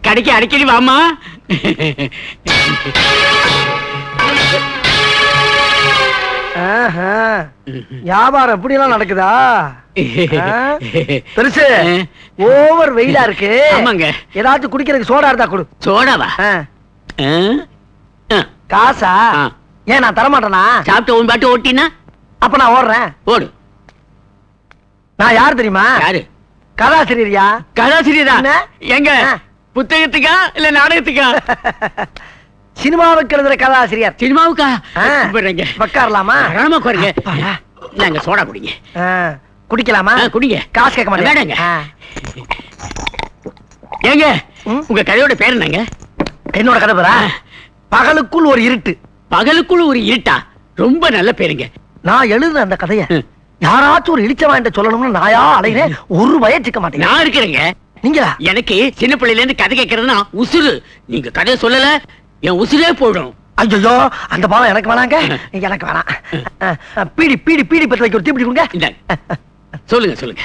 கடைக்கு அடிக்கடி வாமா. வியாபாரம் எப்படி எல்லாம் நடக்குதா? பெருசு ஓவர் வெயிலா இருக்கு. ஆமாங்க. ஏதாச்சும் குடிக்கிறதுக்கு சோடா இருந்தா கொடு. சோடாவா? காசா? ஏன் நான் தரமாட்டேனா? சாப்பிட்டு உன் பாட்டு ஓட்டினா அப்ப நான் ஓடுறேன். ஓடு. நான் யார் தெரியுமா? யாரு? கதாசிரியரியா? கதாசிரியரா? எங்க புத்தகத்துக்கா இல்ல நாடகத்துக்கா? சினிமாவுக்கு எழுதுற கதாசிரியர். சினிமாவுக்கா? உட்காரலாமா? குறைங்க. நாங்க சோடா குடிங்க. குடிக்கலாமா? குடிங்க. காசு கேட்க மாட்டேங்க. ஏங்க உங்க கதையோட பேர் என்னங்க? என்னோட கதை பேரா? பகலுக்குள் ஒரு இருட்டு. பகலுக்குள் ஒரு இருட்டா? ரொம்ப நல்ல பேருங்க. நான் எழுதுன அந்த கதைய யாராச்சும் ஒரு இடிச்ச வாங்கிட்ட சொல்லணும்னு நாயா அலைகிறேன். ஒரு வயச்சுக்க மாட்டேங்க. நான் இருக்கிறேங்க. நீங்க எனக்கு சின்ன பிள்ளையில இருந்து கதை கேட்கறதுன்னா உசுறு. நீங்க கதையை சொல்லல என் உசுரே போயிடும். ஐயோ அந்த பாவம் எனக்கு வேணாங்க. எனக்கு வேணாம். பீடி பீடி பீடி பத்த வைக்க ஒரு தீப்பிடி கொடுங்க. சொல்லுங்க சொல்லுங்க.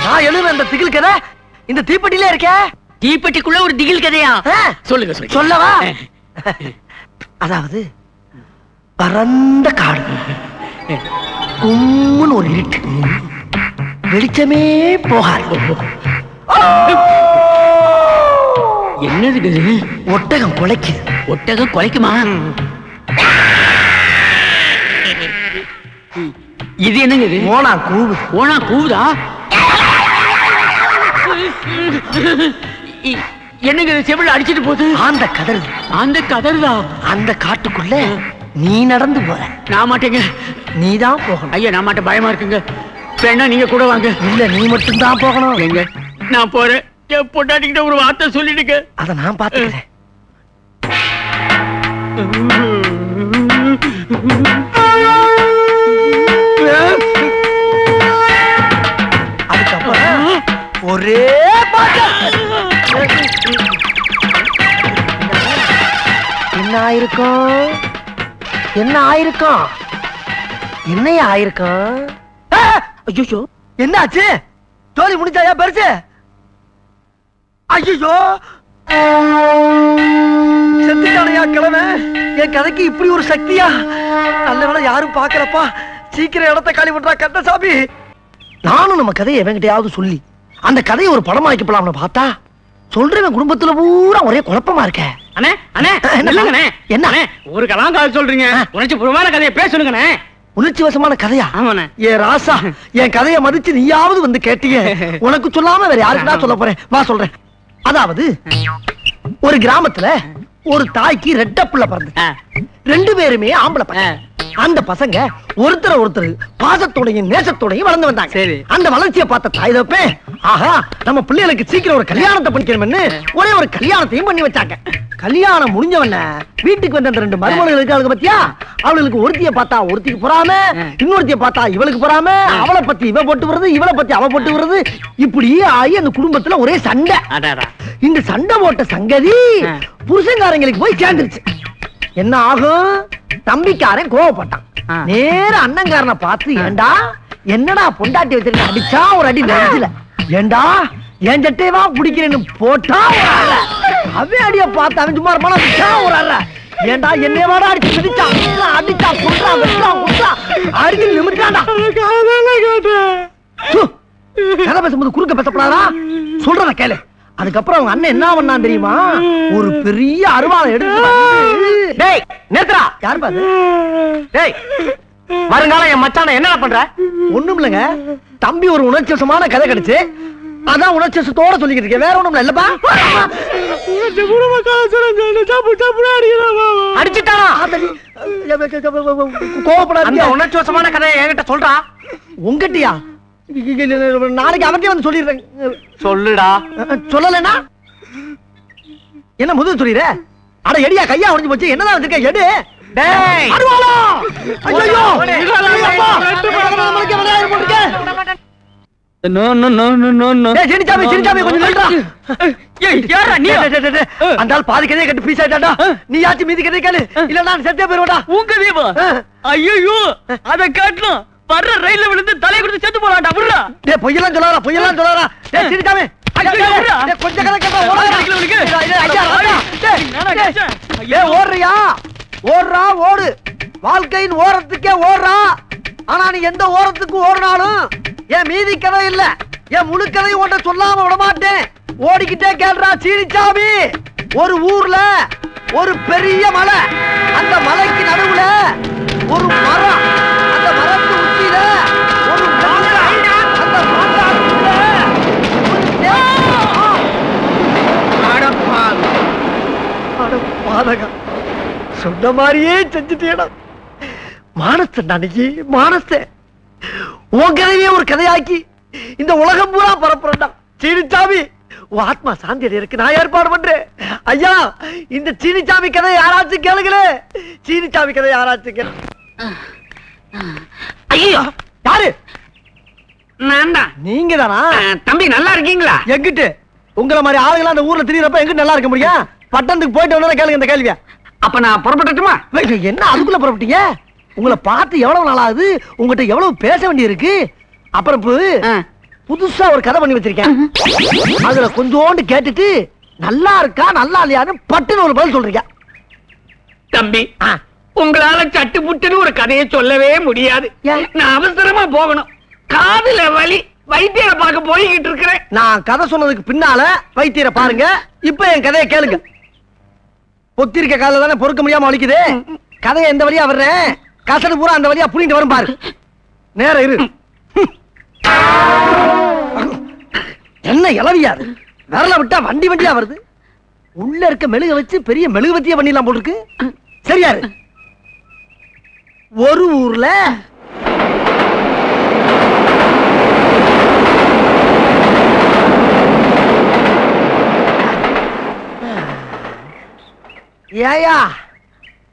நான் எழுதுன அந்த திகில் கதை இந்த தீப்பெட்டியில இருக்கே. தீப்பெட்டிக்குள்ள ஒரு திகில் கதையா? சொல்லுங்க சொல்லுங்க. சொல்லவா? அதாவது பரந்த காடு, கும்முன்னு ஒரு இருட்டு, வெளிச்சமே போகாது. என்னது? ஒட்டகம் குலைக்குது. ஒட்டகம் குலைக்குமா? இது என்னங்க? இது ஓனா கூவு. ஓனா கூவுதா? என்னங்க செவில அடிச்சிட்டு போகுது? அந்த கதறுது. அந்த கதறுதா? அந்த காட்டுக்குள்ள நீ நடந்து போற. நான் மாட்டேங்க. நீதான் போகணும். ஐயா நான் மாட்டேன், பயமா இருக்குங்க. வேணா நீங்க கூட வாங்க. இல்ல நீ மட்டும் தான் போகணும். எங்க? நான் போறேன். என் பொண்டாட்டிக்கிட்ட ஒரு வார்த்தை சொல்லிடுங்க. அத நான் பாத்துக்கிறேன். அதுக்கப்புறம் ஒரே பாட்டு. என்ன ஆயிருக்கும்? என்ன ஆயிருக்கும்? என்னைய ஆயிருக்கும்? ஐயோ என்ன ஆச்சு? தோழி முடிச்சாயா பெருசு? ஐயோ செத்துட்டானையா கிழமை. என் கதைக்கு இப்படி ஒரு சக்தியா? நல்ல வேளை யாரும் பாக்கலப்பா. சீக்கிரம் இடத்த காலி பண்றா கந்தசாமி. நானும் நம்ம கதையை எவங்கிட்டையாவது சொல்லி அந்த கதையை ஒரு படமாக்கி போலாம்னு பார்த்தா சொல்றேன் குடும்பத்துல பூரா ஒரே குழப்பமா இருக்க. அண்ணே அண்ணே இல்லங்கண்ணே. என்ன ஒரு கலாங்கால சொல்றீங்க? உணர்ச்சி பூர்வமான கதையை பேசணுங்கண்ணே. உணர்ச்சி வசமான கதையா? ஆமாண்ணே. ஏ ராசா, என் கதையை மதிச்சு நீயாவது வந்து கேட்டீங்க. உனக்கு சொல்லாம வேற யாருக்குடா சொல்ல போறேன்? வா சொல்றேன். அதாவது ஒரு கிராமத்துல ஒரு தாய்க்கு ரெட்ட புள்ள பிறந்து, ரெண்டு பேருமே ஆம்பளை பசங்க. அந்த பசங்க ஒருத்தர் பாசத்தோடையும் நேசத்தோடையும் வளர்ந்து வந்தாங்க. அந்த வளர்ச்சியை பார்த்த தாய் தப்பே, ஆஹா நம்ம பிள்ளைகளுக்கு சீக்கிரம் ஒரு கல்யாணத்தை பண்ணிக்கணும்னு ஒரே ஒரு கல்யாணத்தையும் பண்ணி வச்சாங்க. கல்யாணம் முடிஞ்சவன வீட்டுக்கு வந்த அந்த ரெண்டு மருமகள் இருக்காளுங்க பத்தியா, அவளுக்கு ஒருத்திய பார்த்தா ஒருத்திக்கு பொறாம, இன்னொருத்திய பார்த்தா இவளுக்கு பொறாம, அவளை பத்தி இவ போட்டு வருது, இவளை பத்தி அவ போட்டு வருது. இப்படி ஆகி அந்த குடும்பத்துல ஒரே சண்டை. இந்த சண்டை போட்ட சங்கதி புருஷங்காரங்களுக்கு போய் சேர்ந்துருச்சு. என்ன ஆகும்? தம்பிக்காரன் கோவப்பட்டான். நேர அண்ணங்காரனை பார்த்து, ஏண்டா என்னடா பொண்டாட்டி வச்சிருக்க அடிச்சா ஒரு அடி நெஞ்சில, ஏண்டா என் சட்டையவா பிடிக்கிறேன்னு போட்டா அவன் அடிய பார்த்து அவன் சும்மா இருப்பானா ஒரு அற, ஏண்டா என்னைய வாடா அடிச்சு பிடிச்சான், அடிச்சா குடுறா வெட்டான் குடுறா அடிச்சு நிமிட்டான்டா. கதை பேசும்போது குறுக்க பேசப்படாதா? சொல்றத கேளு. அதுக்கப்புறம் அவங்க அண்ணன் என்ன பண்ணான் தெரியுமா? ஒரு பெரிய அருவாளை எடுத்து, டேய் நேத்ரா யார் பாது, டேய் வருங்காலம் என் மச்சான என்ன பண்ற? ஒண்ணும் இல்லங்க தம்பி, ஒரு உணர்ச்சிவசமான கதை கிடைச்சு அதான் உணர்ச்சிவசத்தோட சொல்லிக்கிட்டு இருக்கேன், வேற ஒண்ணும் இல்லப்பா. அடிச்சுட்டானா? கோவப்படாத, உணர்ச்சிவசமான கதையை என்கிட்ட சொல்றா. உங்கட்டியா? நாளைக்கு அவர்கிட்ட வந்து சொல்லிடுறேன். சொல்லுடா. சொல்லலனா என்ன முதல் சொல்லிடுற? அட எடியா, கையா உடைஞ்சு போச்சு, என்னதான் வச்சிருக்க? எடு. டேய் அருவாளா! ஐயோ no no no no no. டேய் சினிச்சாமி கொஞ்சம் நில்றா. ஏய் யாரா நீ? அந்தால் பாதி கதையை கட்டு பீஸ் ஆயிட்டாடா. நீ யாச்சி மீதி கதையை கேளு, இல்ல நான் செத்தே போறேன்டா. உங்க தீபா ஐயோ அத காட்டணும். வர்ற ரயில்ல விழுந்து தலை கொடுத்து செத்து போறான்டா விடுறா. டேய் பொய்யெல்லாம் சொல்லாதடா. டேய் சிரிக்காம. கொஞ்சம் கதை கேட்டா ஓடுறியா? ஓடுறா ஓடு. வாழ்க்கையின் ஓரத்துக்கே ஓடுறா. ஆனா நீ எந்த ஓரத்துக்கு ஓடினாலும் என் மீதி கதை இல்ல, என் முழு கதையும் ஒன்றை சொல்லாம விட மாட்டேன். ஓடிக்கிட்டே கேள்றா சீனிச்சாமி. ஒரு ஊர்ல ஒரு பெரிய மலை, அந்த மலைக்கு நடுவுல ஒரு மரம், அந்த மரத்து உச்சியில ஒரு மாங்காய், அந்த மாங்காய்க்குள்ள சொன்ன மாதிரியே செஞ்சுட்டேடா. மானஸ்த அன்னைக்கு மானஸ்த உன் கதையே ஒரு கதையாக்கி இந்த உலகம் பூரா பரப்புறா. சீனிச்சாமி உன் ஆத்மா சாந்தி அடையறதுக்கு நான் ஏற்பாடு பண்றேன். ஐயா இந்த சீனிச்சாமி கதை யாராச்சும் கேளுங்களே. சீனிச்சாமி கதை யாராச்சும் கேளு. ஐயோ யாரு? நான் தான். நீங்க தானா? தம்பி நல்லா இருக்கீங்களா? எங்கிட்டு உங்களை மாதிரி ஆளுங்களா அந்த ஊர்ல திரியறப்ப எங்கிட்டு நல்லா இருக்க முடியும்? பட்டணத்துக்கு போயிட்டு வந்தா கேளுங்க இந்த கேள்வியா. அப்ப நான் புறப்பட்டுமா? என்ன அதுக்குள்ள புறப்பட்டீங்க? உங்களை பார்த்து எவ்வளவு நாள் ஆகுது, உங்ககிட்ட எவ்வளவு பேச வேண்டி இருக்கு. அப்புறம் புதுசா ஒரு கதை பண்ணி வச்சிருக்கேன். அதுல கொஞ்சோண்டு கேட்டுட்டு நல்லா இருக்கா நல்லா இல்லையான்னு பட்டுன்னு ஒரு பதில் சொல்றீங்க. தம்பி உங்களால சட்டு புட்டுன்னு ஒரு கதையை சொல்லவே முடியாது. நான் அவசரமா போகணும். காதுல வலி, வைத்தியரை பார்க்க போய்கிட்டு இருக்கிறேன். நான் கதை சொன்னதுக்கு பின்னால வைத்தியரை பாருங்க. இப்ப என் கதையை கேளுங்க. பொத்திருக்க கால தானே பொறுக்க முடியாம வலிக்குது. கதையை எந்த வழியா வர்றேன், கசடு பூரா அந்த வழியா புரிந்து வரும் பாரு. நேரம் இரு. என்ன இளவியாது விரல விட்டா வண்டி வண்டியா வருது. உள்ள இருக்க மெழுக வச்சு பெரிய மெழுகுவத்திய பண்ணிடலாம் போட்டுருக்கு. சரியாரு? ஒரு ஊர்ல ஏயா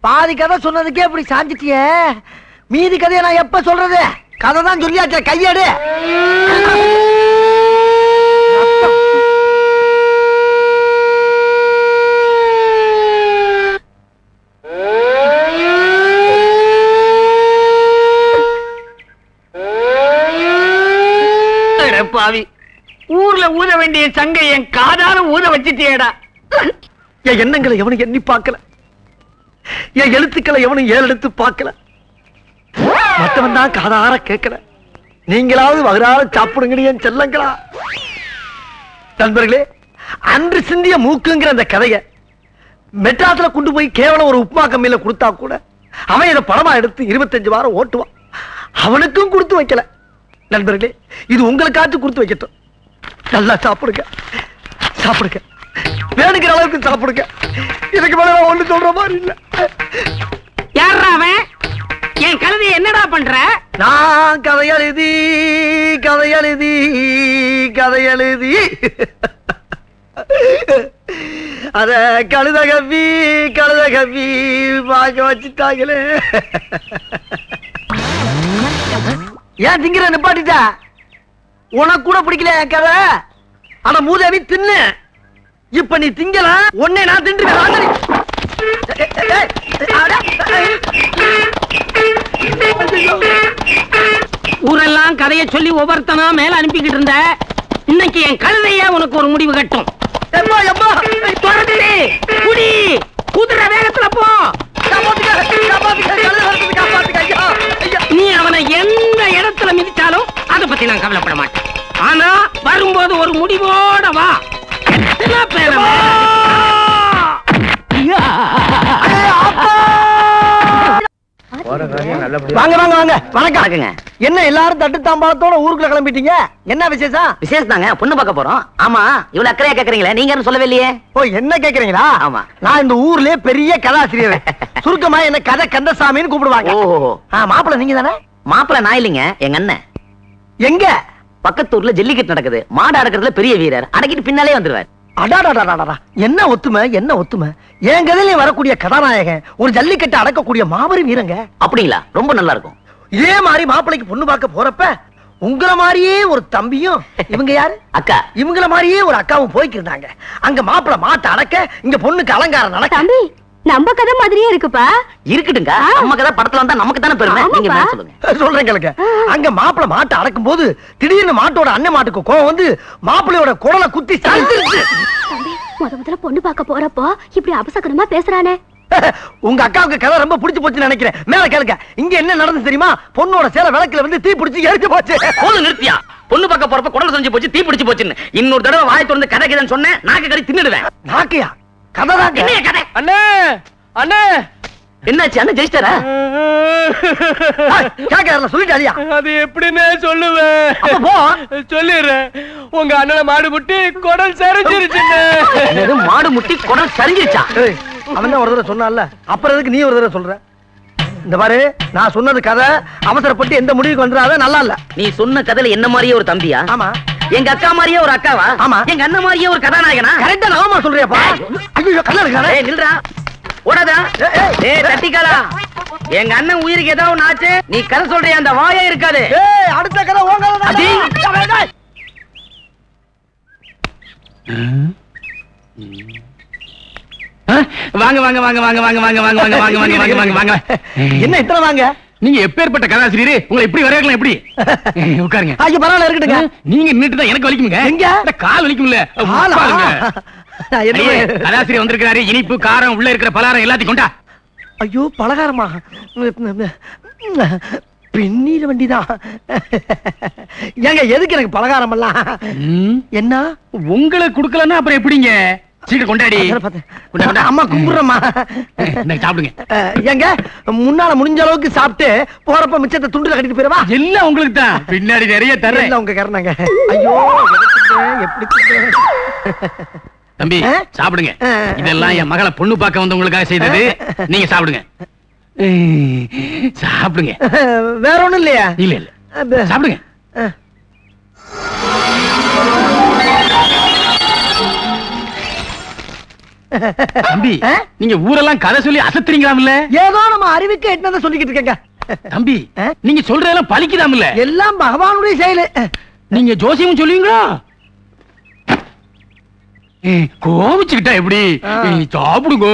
பாதி கதை சொன்னதுக்கே இப்படி சாஞ்சிட்டியே. மீதி கதையை நான் எப்ப சொல்றது? கதை தான் சொல்லியாச்சே, கையேடு. பாவி, ஊர்ல ஊத வேண்டிய சங்கை என் காதால ஊத வச்சிட்டியேடா. என் எண்ணங்களை எவனும் எண்ணி பார்க்கல, என் எழுத்துக்களை எவனும் ஏறெடுத்து பார்க்கல. மற்றவன் தான் காதார கேட்கல. நீங்களாவது வகுறால சாப்பிடுங்க என் செல்லங்களா. நண்பர்களே, அன்று சிந்திய மூக்குங்கிற அந்த கதைய மெட்ராஸ்ல கொண்டு போய் கேவலம் ஒரு உப்புமா கம்மியில கொடுத்தா கூட அவன் இதை படமா எடுத்து 25 வாரம் ஓட்டுவான். அவனுக்கும் கொடுத்து வைக்கல. நண்பர்களே, இது உங்களுக்காச்சும் கொடுத்து வைக்கட்டும். நல்லா சாப்பிடுங்க, சாப்பிடுங்க, வேணுங்கிற அளவுக்கு சாப்பிடுங்க. இதுக்கு மேல ஒண்ணு சொல்ற மாதிரி இல்ல. யாரா அவன்? என் கழுதையை என்னடா பண்ற? நான் கதையெழுதி கதையெழுதி கதையெழுதி அத கழுத கவி வாங்க வச்சுட்டாங்களே. ஏன் திங்கிற நிப்பாட்டிட்டா? உனக்கு கூட பிடிக்கல என் கதை. ஆனா மூதேவி தின்னு. இப்ப நீ திங்கல, உன்னை நான் தின்றுவேன். ஊரெல்லாம் கதையை சொல்லி ஒவ்வொருத்தனா மேல அனுப்பிக்கிட்டு இருந்த. இன்னைக்கு என் கழுதைய உனக்கு ஒரு முடிவு கட்டும். குடி, குதிரை வேகத்துல போ. நீ அவனை எந்த இடத்துல மிதிச்சாலும் அதை பத்தி நான் கவலைப்பட மாட்டேன். ஆனா வரும்போது ஒரு முடிவோட வா. வாங்க வாங்க வாங்க. வணக்கம். என்ன எல்லாரும் தட்டு தாம்பாளத்தோட ஊருக்குள்ள கிளம்பிட்டீங்க? என்ன விசேஷம்? விசேஷம் தாங்க, பொண்ணு பார்க்க போறோம். ஆமா, இவ்வளவு அக்கறையா கேக்குறீங்களே, நீங்க சொல்லவே இல்லையே. ஓ, என்ன கேக்குறீங்களா? ஆமா, நான் இந்த ஊர்லயே பெரிய கதாசிரியர். சுருக்கமா என்ன கதை கந்தசாமின்னு கூப்பிடுவாங்க. ஓஹோ, மாப்பிள்ள நீங்க தானே? மாப்பிள்ள நான் இல்லைங்க, எங்க அண்ணன். எங்க? பக்கத்து ஊர்ல ஜல்லிக்கட்டு நடக்குது. மாடு அடக்கிறதுல பெரிய வீரர். அடக்கிட்டு பின்னாலே வந்துருவார். அடாடாடாடா, என்ன ஒத்துமை, என்ன ஒத்துமை. என் கதையில வரக்கூடிய கதாநாயகன் ஒரு ஜல்லிக்கட்டு அடக்கக்கூடிய மாபெரும் வீரங்க. அப்படிங்களா? ரொம்ப நல்லா இருக்கும். இதே மாதிரி மாப்பிள்ளைக்கு பொண்ணு பார்க்க போறப்ப உங்கள மாதிரியே ஒரு தம்பியும், இவங்க யாரு அக்கா, இவங்கள மாதிரியே ஒரு அக்காவும் போய்க்கிருந்தாங்க. அங்க மாப்பிள்ளை மாட்டை அடக்க, இங்க பொண்ணுக்கு அலங்காரம் நடக்க. தம்பி, நம்ம கதை மாதிரியே இருக்குப்பா. இருக்கட்டுங்க, நம்ம கதை படத்துல வந்தா நமக்கு தானே பெருமை. நீங்க என்ன சொல்லுங்க? சொல்றேன் கேளுங்க. அங்க மாப்பிள மாட்டை அடக்கும் போது திடீர்னு மாட்டோட அண்ணன் மாட்டுக்கு கோவம் வந்து மாப்பிளையோட குடலை குத்தி சாய்ச்சிருச்சு. முதல்ல பொண்ணு பார்க்க போறப்போ இப்படி அபசகரமா பேசுறானே. உங்க அக்காவுக்கு கதை ரொம்ப பிடிச்சு போச்சுன்னு நினைக்கிறேன். மேல கேளுங்க. இங்க என்ன நடந்து தெரியுமா? பொண்ணோட சேலை விளக்குல வந்து தீ பிடிச்சு எரிச்சு போச்சு. போது நிறுத்தியா? பொண்ணு பார்க்க போறப்ப குடல் செஞ்சு போச்சு, தீ பிடிச்சு போச்சுன்னு இன்னொரு தடவை வாயை திறந்து கதை கதைன்னு சொன்னேன், நாக்கு கறி தின்னுடுவேன். நாக்கையா? கதை தான். என்ன கதை? அண்ணே அண்ணே, என்னாச்சு? அண்ணன் ஜெயிச்சிட்டாரா? கேட்கல சொல்லிட்டாரியா? அது எப்படின்னு சொல்லுவேன். அப்ப போ. சொல்லிடுறேன். உங்க அண்ணனை மாடு முட்டி குடல் சரிஞ்சிருச்சுன்னு. என்னது, மாடு முட்டி குடல் சரிஞ்சிருச்சா? அவன் தான் ஒரு தடவை சொன்னான்ல, அப்புறம் எதுக்கு நீ ஒரு தடவை சொல்ற? இந்த பாரு, நான் சொன்னது கதை. அவசரப்பட்டு எந்த முடிவுக்கு வந்துடாத, நல்லா இல்ல. நீ சொன்ன கதையில என்ன மாதிரியே ஒரு தம்பியா? ஆமா. எங்க அக்கா மாதிரியே ஒரு அக்காவா? ஆமா. எங்க அண்ணன் மாதிரியே ஒரு கதாநாயகனா? கரெக்டா நாம சொல்றியாப்பா? ஐயோ கல்ல இருக்கானே. ஏய் நில்றா, ஓடாதா. ஏய் தட்டிக்காலா, எங்க அண்ணன் உயிருக்கு ஏதாவது ஒண்ணு ஆச்சு, நீ கதை சொல்றியா அந்த வாயே இருக்காது. ஏய் அடுத்த கதை ஓங்கல. வாங்க வாங்க வாங்க வாங்க வாங்க வாங்க வாங்க வாங்க வாங்க வாங்க வாங்க வாங்க வாங்க. என்ன இத்தனை வாங்க? நீங்க எப்பேற்பட்ட கதாசிரியர், உங்களை இப்படி வரையலாம் எப்படி? உட்காருங்க. ஐயோ பரவாயில்ல இருக்கட்டுங்க. நீங்க நின்னுட்டு தான் எனக்கு வலிக்குங்க. எங்க? கால் வலிக்கும்ல. கதாசிரியர் வந்திருக்கிறாரு. இனிப்பு காரம் உள்ள இருக்கிற பலகாரம் எல்லாத்தையும் கொண்டா. ஐயோ பலகாரமா? பெண்ணீர் வண்டிதான். ஏங்க எதுக்கு எனக்கு பலகாரம் எல்லாம்? என்ன உங்களை குடுக்கலன்னா அப்புறம் எப்படிங்க? சீக்கிரம் கொண்டாடி. அம்மா கும்பிடுறமா. சாப்பிடுங்க. ஏங்க முன்னால முடிஞ்ச அளவுக்கு சாப்பிட்டு போறப்ப மிச்சத்தை துண்டுல கட்டிட்டு போயிடவா? எல்லாம் உங்களுக்கு தான், பின்னாடி நிறைய தரேன். உங்க கரணங்க. ஐயோ எப்படி தம்பி சாப்பிடுங்க. இதெல்லாம் என் மகளை பொண்ணு பார்க்க வந்தவங்களுக்காக செய்தது. நீங்க சாப்பிடுங்க. சாப்பிடுங்க. வேற ஒண்ணும் இல்லையா? இல்ல இல்ல சாப்பிடுங்க. தம்பி நீங்க ஊரெல்லாம் கதை சொல்லி அசத்துறீங்களாம்ல? ஏதோ நம்ம அறிவுக்கு எட்டனதை சொல்லிக்கிட்டு இருக்கேங்க. தம்பி நீங்க சொல்றதெல்லாம் பலிக்குதாம்ல? எல்லாம் பகவானுடைய செயலு. நீங்க ஜோசியம் சொல்லுவீங்களா? கோவிச்சுக்கிட்டா எப்படி? சாப்பிடுங்க.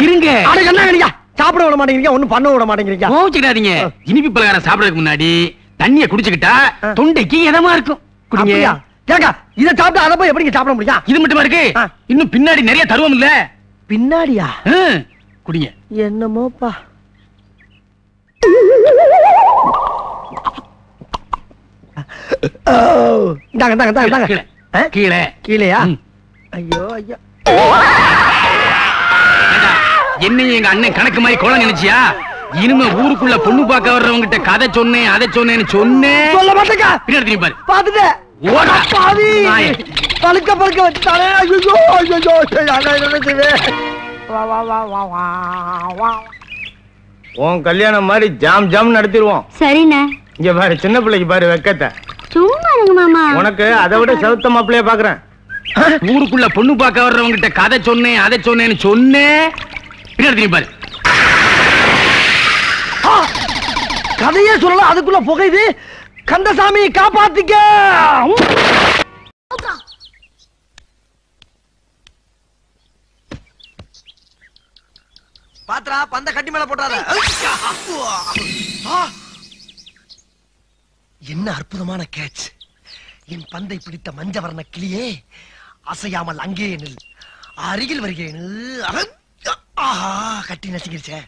இருங்க. சாப்பிட விட மாட்டேங்கிறீங்க, ஒண்ணும் பண்ண விட மாட்டேங்கிறீங்க. கோவிச்சுக்கிட்டாதீங்க. இனிப்பு பலகாரம் சாப்பிடறதுக்கு முன்னாடி தண்ணிய குடிச்சுக்கிட்டா தொண்டைக்கு இதமா இருக்கும். குடிங்க. இத சாப்பிட்டு அதை போய் எப்படி சாப்பிட முடியும்? இது மட்டுமா இருக்கு, இன்னும் பின்னாடி நிறைய தருவோம் இல்ல? பின்னாடியா? குடிங்க. என்னமோப்பா. கீழே கீழையா? ஐயோ ஐயோ. என்னையும் எங்க அண்ணன் கணக்கு மாதிரி கோல நினைச்சியா? இனிமே ஊருக்குள்ள பொண்ணு பார்க்க வர்றவங்க கிட்ட கதை சொன்னேன், அதை சொன்னேன்னு சொன்னேன். சொல்ல மாட்டேங்க. பின்னாடி பாரு. பாத்துட்டு பழுக்க பழுக்க வச்சுட்டானே. உன் கல்யாணம் மாதிரி ஜாம் ஜாம் நடத்திடுவோம். சரிண்ணே. இங்க பாரு, சின்ன பிள்ளைக்கு பாரு வெக்கத்தை. சும்மா இருங்க மாமா. உனக்கு அதை விட செலுத்த மாப்பிள்ளைய பாக்குறேன். ஊருக்குள்ள பொண்ணு பார்க்க வர்றவங்க கிட்ட கதை சொன்னேன், அதை சொன்னேன்னு சொன்னேன். பின்னாடி பாரு. கதையே சொல்லல, அதுக்குள்ள புகையுது. கந்தசாமி காப்பாத்திக்க. பாத்ரா பந்த கட்டி மேல போட்டாத. என்ன அற்புதமான கேட்ச். என் பந்தை பிடித்த மஞ்சவர்ண கிளியே, அசையாமல் அங்கே நில். அருகில் வருகிறேன். கட்டி நசுங்கிருச்சே.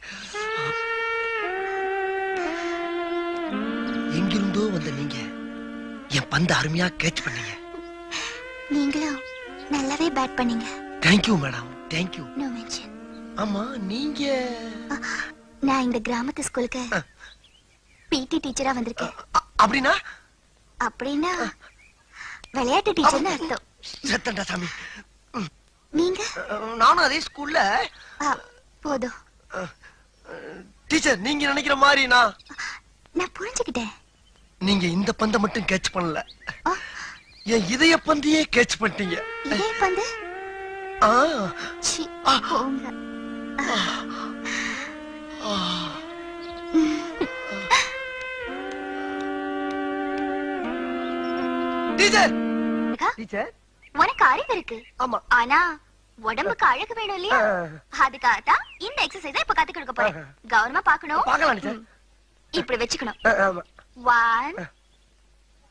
எங்கிருந்தோ வந்த நீங்க என் பந்த அருமையா கேட்ச் பண்ணீங்க. நீங்களும் நல்லாவே பேட் பண்ணீங்க. Thank you madam, thank you. No mention. ஆமா நீங்க? நான் இந்த கிராமத்து ஸ்கூலுக்கு பிடி டீச்சரா வந்திருக்கேன். அப்படின்னா? அப்படின்னா விளையாட்டு டீச்சர்னு அர்த்தம். சத்தண்டா சாமி. நீங்க? நானும் அதே ஸ்கூல்ல. போதும் டீச்சர், நீங்க நினைக்கிற மாதிரி நான் புரிஞ்சுக்கிட்டேன். நீங்க இந்த பந்தை மட்டும் கேட்ச் பண்ணல, என் இதய பந்தையே கேட்ச் பண்ணிட்டீங்க. இதய பந்து? போங்க. டீச்சர், டீச்சர் உனக்கு அறிவு இருக்கு. ஆமா. ஆனா உடம்புக்கு அழகு வேணும் இல்லையா? அதுக்காகத்தான் இந்த எக்ஸசைஸ் இப்ப கத்து கொடுக்க போறேன். கவனமா பாக்கணும். பார்க்கலாம் டீச்சர். இப்படி வச்சுக்கணும். ஆமா. 1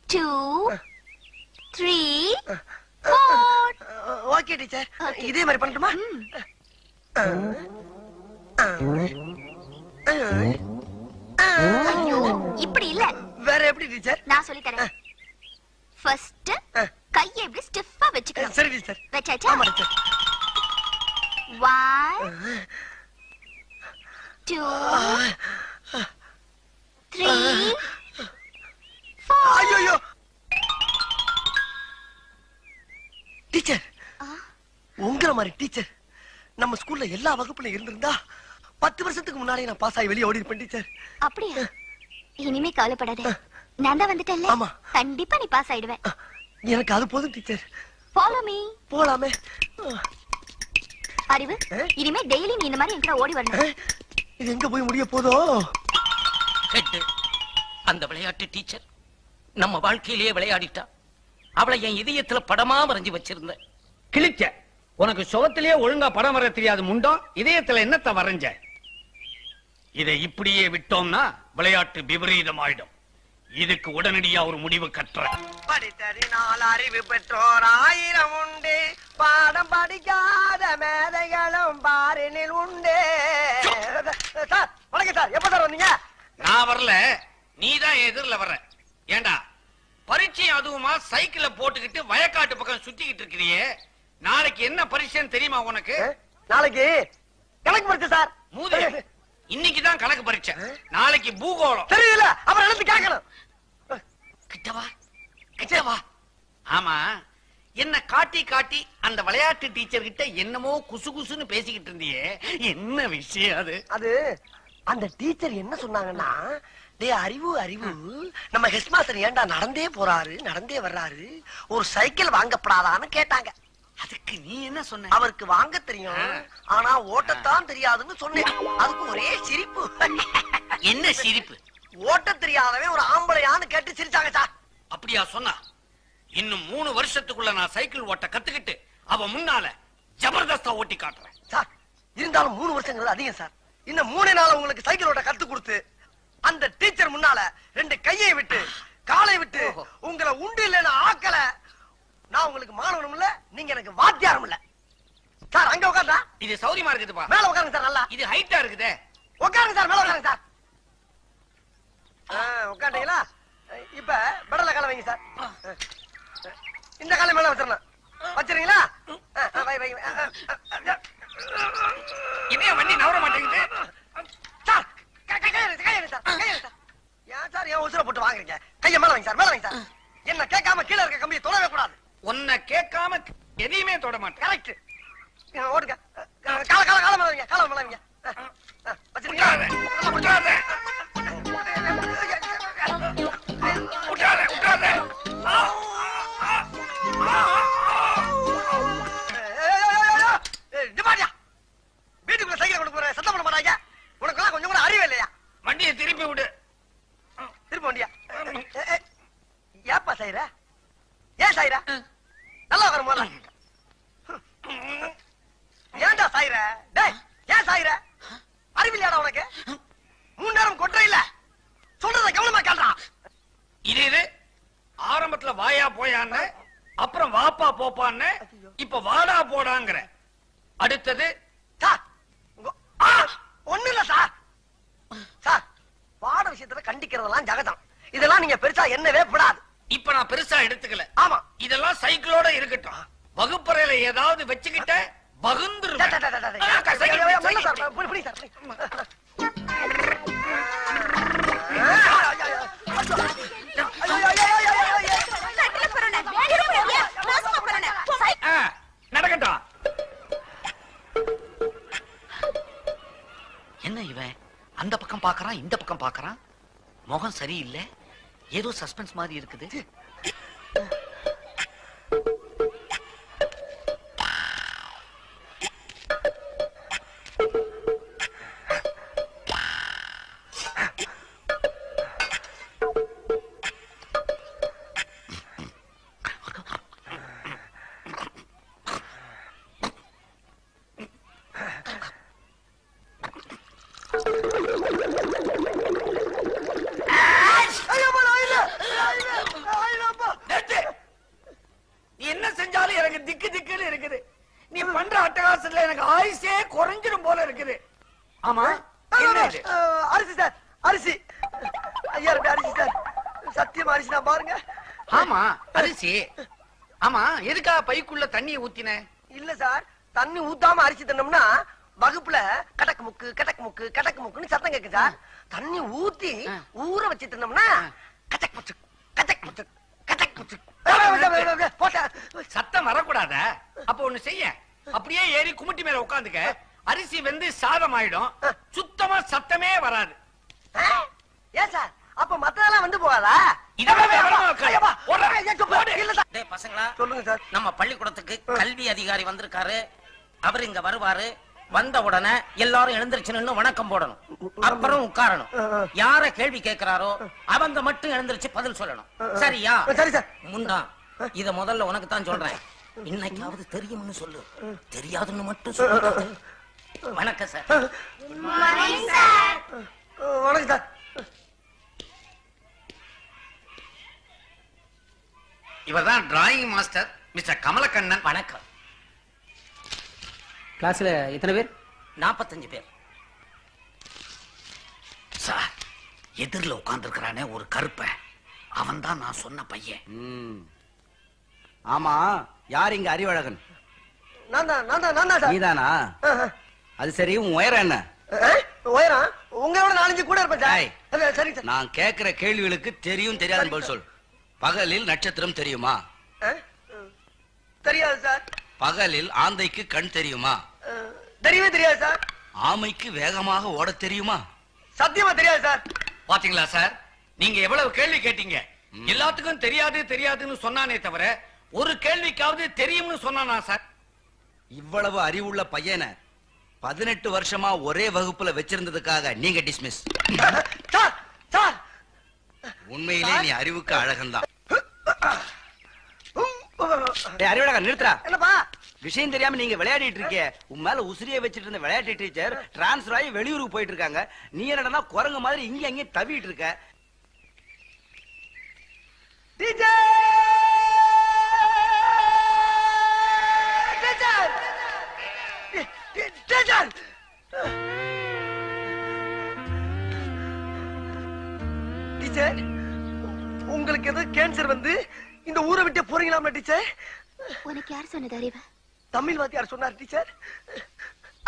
2 3 4. Okay teacher. இதே மாதிரி பண்ணட்டுமா? ஐயோ, இப்படி இல்ல. வேற எப்படி டீச்சர்? நான் சொல்லி தரேன். ஃபர்ஸ்ட் கையை இப்படி ஸ்டிஃபா வெச்சுக்கணும். சரி டீச்சர். வெச்சாச்சா? ஆமா டீச்சர். 1 2 3 4. ஐயோ டீச்சர், உங்கள மாதிரி டீச்சர் நம்ம ஸ்கூல்ல எல்லா வகுப்புல இருந்திருந்தா 10 வருஷத்துக்கு முன்னாடி நான் பாஸ் ஆகி வெளியே ஓடி இருப்பேன் டீச்சர். அப்படியா? இனிமே கவலைப்படாத. நான் தான் வந்துட்டேன்ல. ஆமா. கண்டிப்பா நீ பாஸ் ஆயிடுவே. எனக்கு அது போதும் டீச்சர். Follow me. போலாமே. அறிவு, இனிமே டெய்லி நீ இந்த மாதிரி என்கிட்ட ஓடி வரணும். இது எங்க போய் முடிய போதோ? அந்த விளையாட்டு டீச்சர் நம்ம வாழ்க்கையிலேயே விளையாடிட்டா. அவளை என் இதயத்துல படமா வரைஞ்சு வச்சிருந்த. கிழிச்ச உனக்கு சுகத்திலேயே ஒழுங்கா படம் வர தெரியாது முண்டம். இதயத்துல என்னத்த வரைஞ்ச? இதை இப்படியே விட்டோம்னா விளையாட்டு விபரீதம் ஆயிடும். இதுக்கு உடனடியா ஒரு முடிவு கட்டுற. படித்தறினால் அறிவு பெற்றோர் 1000 உண்டு, பாடம் படிக்காத மேதைகளும் பாரினில் உண்டு. சார் வணக்கம் சார். எப்ப சார் வந்தீங்க? நான் வரல, நீதான் எதிரில வர்ற. ஏண்டா பரீட்சை அதுவுமா சைக்கிள போட்டுக்கிட்டு வயக்காட்டு பக்கம் சுத்திக்கிட்டு இருக்கிறியே, நாளைக்கு என்ன பரீட்சைன்னு தெரியுமா உனக்கு? நாளைக்கு கணக்கு பரிச்சை சார். மூதே, இன்னைக்குதான் கணக்கு பரீட்சை, நாளைக்கு பூகோளம். தெரியல, அப்புறம் எழுந்து கேட்கணும். கிட்டவா கிட்டவா. ஆமா, என்ன காட்டி காட்டி அந்த விளையாட்டு டீச்சர் கிட்ட என்னமோ குசு குசுன்னு பேசிக்கிட்டு இருந்தியே, என்ன விஷயம் அது? அது அந்த டீச்சர் என்ன சொன்னாங்கன்னா, டேய் அறிவு அறிவு, நம்ம ஹெட் மாஸ்டர் ஏன்டா நடந்தே போறாரு நடந்தே வர்றாரு, ஒரு சைக்கிள் வாங்கப்படாதான்னு கேட்டாங்க. அதுக்கு நீ என்ன சொன்ன? அவருக்கு வாங்க தெரியும், ஆனா ஓட்டத்தான் தெரியாதுன்னு சொன்னேன். அதுக்கு ஒரே சிரிப்பு. என்ன சிரிப்பு? ஓட்ட தெரியாதவன் ஒரு ஆம்பளையான்னு கேட்டு சிரிச்சாங்க சார். அப்படியா சொன்னா? இன்னும் 3 வருஷத்துக்குள்ள நான் சைக்கிள் ஓட்ட கத்துக்கிட்டு அவ முன்னால ஜபர்தஸ்தா ஓட்டி காட்டுறேன் சார். இருந்தாலும் 3 வருஷங்கிறது அதிகம் சார். இன்னும் 3 நாள் உங்களுக்கு சைக்கிள் ஓட்ட கத்து கொடுத்து அந்த டீச்சர் முன்னால 2 கையை விட்டு காலை விட்டு உங்களை உண்டு இல்லைன்னு ஆக்கல, நான் உங்களுக்கு மாணவனும் இல்ல, நீங்க எனக்கு வாத்தியாரும் இல்ல சார். அங்க உட்கார்ந்தா இது சௌரியமா இருக்குதுப்பா. மேல உட்காருங்க சார். நல்லா இது ஹைட்டா இருக்குதே. உட்காருங்க சார். மேல உட்காருங்க சார். உட்காந்தீங்களா? இப்ப பெடல கால வைங்க சார். இந்த காலை மேல வச்சிடலாம். வச்சிருங்களா? இதே வண்டி நவர மாட்டேங்குது சார். கையை சார். ஏன் சார் ஏன் உசுர போட்டு வாங்குறீங்க? கையை மேல வைங்க சார். மேல வைங்க சார். என்ன கேட்காம கீழே இருக்க கம்பியை தொடவே கூடாது. உன்னை கேட்காம எதையுமே தொட மாட்டேன். கரெக்ட். ஓடுங்க. கால மேல வைங்க. கால மேல வைங்க. வச்சிருக்கீங்களா? வீட்டுக்குள்ள சைக்கிள் கொண்டு போற சத்தம் பண்ண மாட்டாங்க. உனக்கு கொஞ்சம் கூட அறிவே இல்லையா? வண்டியை திருப்பி விடு. திருப்பி வண்டியா? ஏப்பா சாயிர? ஏன் சாயிர? நல்லா வரும் போல. ஏன்டா சாயிர? டேய் ஏன் சாயிர? அறிவில்லையாடா உனக்கு? 3 நேரம் கொட்டுற இல்ல, சொல்றத கவனமா கேள்றா. இது ஆரம்பத்துல வாயா போயான்னு, அப்புறம் வாப்பா போப்பான்னு, இப்ப வாடா போடாங்கிற. அடுத்தது சார் ஒண்ணு இல்ல சார். சார் பாட விஷயத்துல கண்டிக்கிறதெல்லாம் ஜகதம். இதெல்லாம் நீங்க பெருசா என்னவே விடாது. இப்ப நான் பெருசா எடுத்துக்கல. ஆமா, இதெல்லாம் சைக்கிளோட இருக்கட்டும். வகுப்பறையில ஏதாவது வச்சுக்கிட்ட பகுந்துருவேன். நடக்கட்டும். என்ன இவன் அந்த பக்கம் பாக்குறான், இந்த பக்கம் பாக்குறான், முகம் சரியில்லை, ஏதோ சஸ்பென்ஸ் மாதிரி இருக்குது. என்ன செஞ்சாலும் எனக்கு திக்கு திக்குன்னு இருக்குது. நீ பண்ற அட்டகாசத்துல எனக்கு ஆயுசே குறைஞ்சிரும் போல இருக்குது. ஆமா என்ன இது? அரிசி சார், அரிசி. ஐயா அரிசி சார், சத்தியமா அரிசி தான் பாருங்க. ஆமா அரிசி. ஆமா எதுக்கா பைக்குள்ள தண்ணியை ஊத்தின? இல்ல சார், தண்ணி ஊத்தாம அரிசி தின்னோம்னா வகுப்புல கடக்கு முக்கு கடக்கு முக்கு கடக்கு முக்குன்னு சத்தம் கேக்கு சார். தண்ணி ஊத்தி ஊற வச்சு தின்னோம்னா கச்சக் முச்சு கச்சக் முச்சு கச்சக் முச்சு சத்தம் வரக்கூடாத. அப்ப ஒண்ணு செய்ய, அப்படியே ஏறி குமிட்டி மேல உட்காந்துக்க. அரிசி வெந்து சாதம் ஆயிடும், சுத்தமா சத்தமே வராது. ஏன் சார், அப்ப மத்ததெல்லாம் வந்து போகாதா? பசங்களா சொல்லுங்க சார். நம்ம பள்ளிக்கூடத்துக்கு கல்வி அதிகாரி வந்திருக்காரு. அவர் இங்க வருவாரு. வந்த உடனே எல்லாரும் எழுந்திருச்சு நின்னு வணக்கம் போடணும். அப்புறம் உட்காரணும். யார கேள்வி கேட்கிறாரோ அவங்க மட்டும் எழுந்திருச்சு பதில் சொல்லணும். சரியா? சரி சார். முண்டா, இத முதல்ல உனக்கு தான் சொல்றேன். இன்னைக்காவது தெரியும்னு சொல்லு, தெரியாதுன்னு மட்டும் சொல்லு. வணக்கம் சார். வணக்கம் சார். இவர்தான் டிராயிங் மாஸ்டர் மிஸ்டர் கமலக்கண்ணன். வணக்கம். கிளாஸ்ல எத்தனை பேர்? 45 பேர். சார், எதிரில் உட்கார்ந்துருக்கிறானே ஒரு கருப்ப, அவன் தான் நான் சொன்ன பையன். ஆமா, யார் இங்க அறிவழகன்? நான் தான் சார். நீதானா? அது சரி, உன் உயரம் என்ன? உயரம் உங்களோட 4 கூட இருப்பேன் சார். சரி சார். நான் கேக்குற கேள்விகளுக்கு தெரியும் தெரியாதுன்னு பதில் சொல். பகலில் நட்சத்திரம் தெரியுமா? தெரியாது சார். பகலில் ஆந்தைக்கு கண் தெரியுமா? தெரியவே தெரியாது சார். ஆமைக்கு வேகமாக ஓட தெரியுமா? சத்தியமா தெரியாது சார். பாத்தீங்களா சார், நீங்க எவ்வளவு கேள்வி கேட்டீங்க. எல்லாத்துக்கும் தெரியாது தெரியாதுன்னு சொன்னானே தவிர ஒரு கேள்விக்காவது தெரியும்னு சொன்னானா சார்? இவ்வளவு அறிவுள்ள பையனை 18 வருஷமா ஒரே வகுப்புல வச்சிருந்ததுக்காக நீங்க டிஸ்மிஸ். சார் சார், உண்மையிலே நீ அறிவுக்கு அழகன்தான். அறிவழகன் நிறுத்துறா. என்னப்பா விஷயம் தெரியாம நீங்க விளையாடிட்டு இருக்க. உன் மேல உசிரியை வச்சிட்டு இருந்த விளையாட்டு டீச்சர் டிரான்ஸ்பர் ஆகி வெளியூருக்கு போயிட்டு இருக்காங்க. நீ என்னடா குரங்கு மாதிரி இங்க அங்கே தவிட்டு இருக்க. டீச்சர் டீச்சர் டீச்சர் டீச்சர், உங்களுக்கு ஏதோ கேன்சர் வந்து இந்த ஊரை விட்டு போறீங்களாமா டீச்சர்? உனக்கு யார் சொன்னது அறிவு? தமிழ் வாத்தியார் சொன்னார் டீச்சர்.